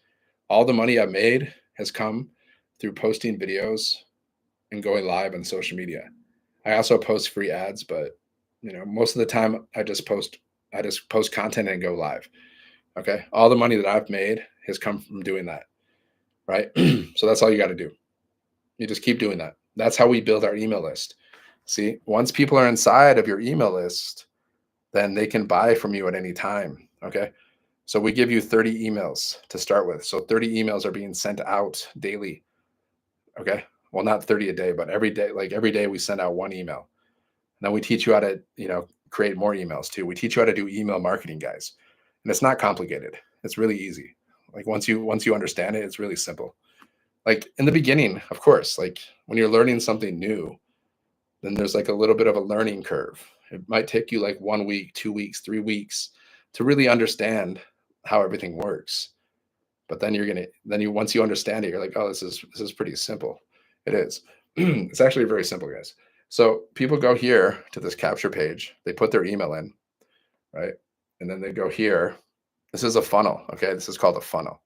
A: All the money I've made has come through posting videos and going live on social media. I also post free ads, but most of the time I just post content and go live. Okay? All the money that I've made has come from doing that, right? So that's all you got to do. You just keep doing that. That's how we build our email list. See, once people are inside of your email list, then they can buy from you at any time. Okay. So we give you 30 emails to start with. So 30 emails are being sent out daily. Okay. Well, not 30 a day, but every day, like every day we send out 1 email. And then we teach you how to, create more emails too. We teach you how to do email marketing, guys. And it's not complicated. It's really easy. Like once you understand it, it's really simple. Like in the beginning, of course, like when you're learning something new, then there's like a little bit of a learning curve. It might take you like 1 week, 2 weeks, 3 weeks to really understand how everything works. But then once you understand it, you're like, oh, this is pretty simple. It is. It's actually very simple, guys. So people go here to this capture page, they put their email in, right? And then they go here. This is a funnel. Okay. This is called a funnel.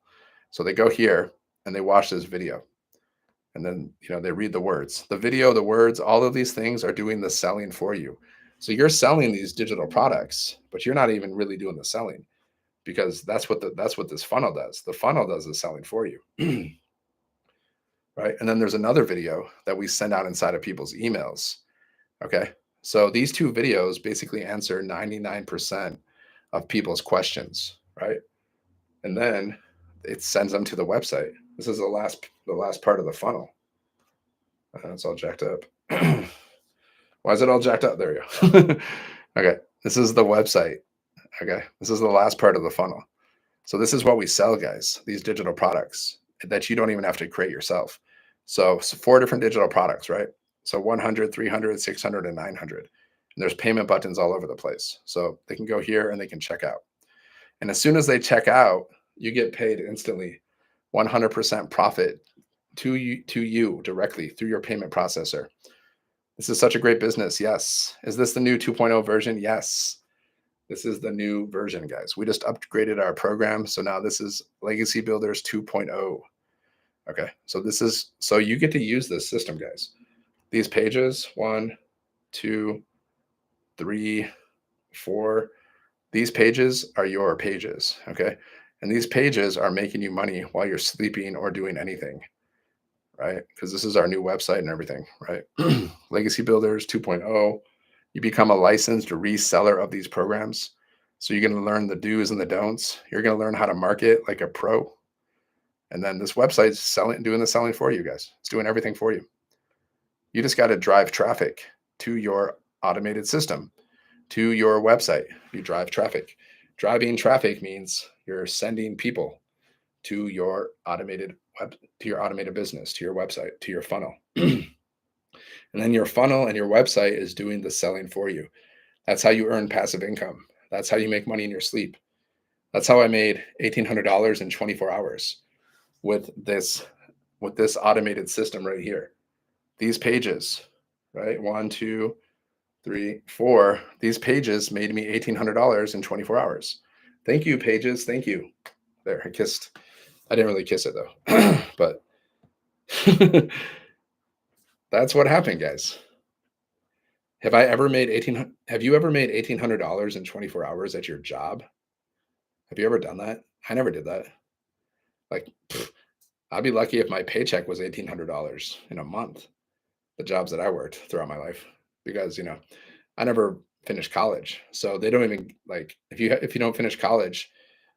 A: So they go here and they watch this video. And then they read the words, the video, the words, all of these things are doing the selling for you. So you're selling these digital products, but you're not even really doing the selling, because that's what this funnel does. The funnel does the selling for you. Right? And then there's another video that we send out inside of people's emails. Okay? So these 2 videos basically answer 99% of people's questions, right? And then it sends them to the website. This is the last part of the funnel. It's all jacked up. Why is it all jacked up? There you go. Okay. This is the website. Okay. This is the last part of the funnel. So this is what we sell, guys, these digital products that you don't even have to create yourself. So 4 different digital products, right? So 100, 300, 600, and 900. And there's payment buttons all over the place. So they can go here and they can check out. And as soon as they check out, you get paid instantly 100% profit to you directly through your payment processor. This is such a great business. Yes. Is this the new 2.0 version? Yes. This is the new version, guys. We just upgraded our program. So now this is Legacy Builders 2.0. Okay. So you get to use this system, guys. These pages, 1, 2, 3, 4. These pages are your pages. Okay. And these pages are making you money while you're sleeping or doing anything. Right? Because this is our new website and everything, right? Legacy Builders 2.0. You become a licensed reseller of these programs. So you're going to learn the do's and the don'ts. You're going to learn how to market like a pro. And then this website's doing the selling for you guys. It's doing everything for you. You just got to drive traffic to your automated system. to your website. You drive traffic. Driving traffic means you're sending people to your automated business, to your website, to your funnel. And then your funnel and your website is doing the selling for you. That's how you earn passive income. That's how you make money in your sleep. That's how I made $1,800 in 24 hours with this automated system right here. These pages, right? 1, 2, 3, 4. These pages made me $1,800 in 24 hours. Thank you, pages. Thank you. There, I kissed. I didn't really kiss it though, but that's what happened, guys. Have you ever made $1,800 in 24 hours at your job? Have you ever done that? I never did that. Like, I'd be lucky if my paycheck was $1,800 in a month. The jobs that I worked throughout my life, because I never finished college, so they don't even like if you don't finish college,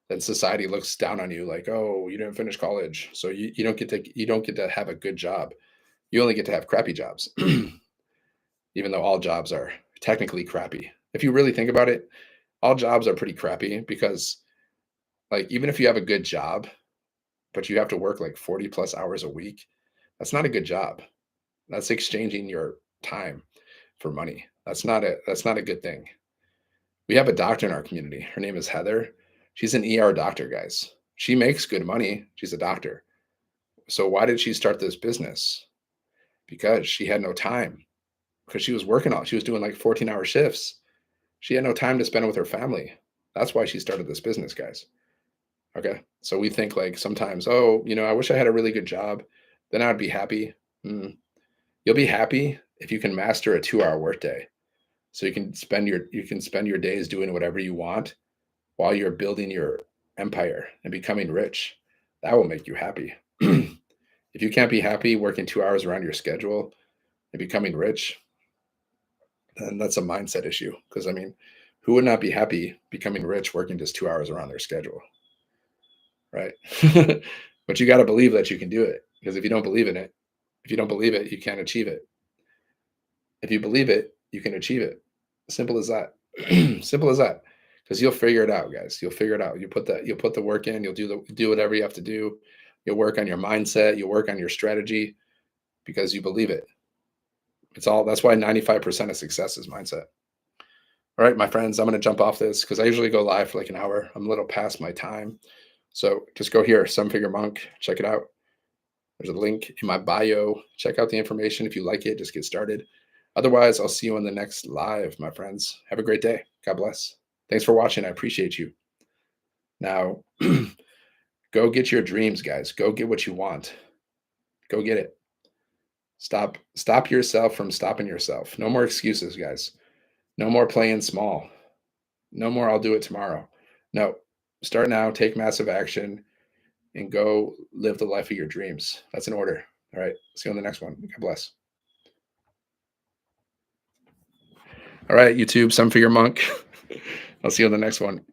A: then society looks down on you like, oh, you didn't finish college, so you don't get to have a good job. You only get to have crappy jobs, even though all jobs are technically crappy. If you really think about it, all jobs are pretty crappy because, like, even if you have a good job, but you have to work like 40 plus hours a week, that's not a good job. That's exchanging your time for money. That's not a good thing. We have a doctor in our community. Her name is Heather. She's an ER doctor, guys. She makes good money. She's a doctor. So why did she start this business? Because she had no time. Because she was doing like 14-hour shifts. She had no time to spend with her family. That's why she started this business, guys. Okay. So we think like sometimes, oh, I wish I had a really good job. Then I'd be happy. You'll be happy if you can master a 2-hour workday. So you can spend your days doing whatever you want while you're building your empire and becoming rich. That will make you happy. If you can't be happy working 2 hours around your schedule and becoming rich, then that's a mindset issue. Because who would not be happy becoming rich working just 2 hours around their schedule? Right? But you got to believe that you can do it. Because if you don't believe it, you can't achieve it. If you believe it, you can achieve it. Simple as that. Simple as that. Because you'll figure it out, guys. You'll figure it out. You'll put the work in. You'll do whatever you have to do. You'll work on your mindset. You'll work on your strategy because you believe it. That's why 95% of success is mindset. All right, my friends, I'm going to jump off this because I usually go live for like an hour. I'm a little past my time. So just go here, Seven Figure Monk. Check it out. There's a link in my bio. Check out the information. If you like it, just get started. Otherwise, I'll see you on the next live, my friends. Have a great day. God bless. Thanks for watching. I appreciate you. Now, go get your dreams, guys. Go get what you want. Go get it. Stop yourself from stopping yourself. No more excuses, guys. No more playing small. No more I'll do it tomorrow. No. Start now. Take massive action and go live the life of your dreams. That's an order. All right. See you on the next one. God bless. All right, YouTube, Seven Figure Monk. I'll see you on the next one.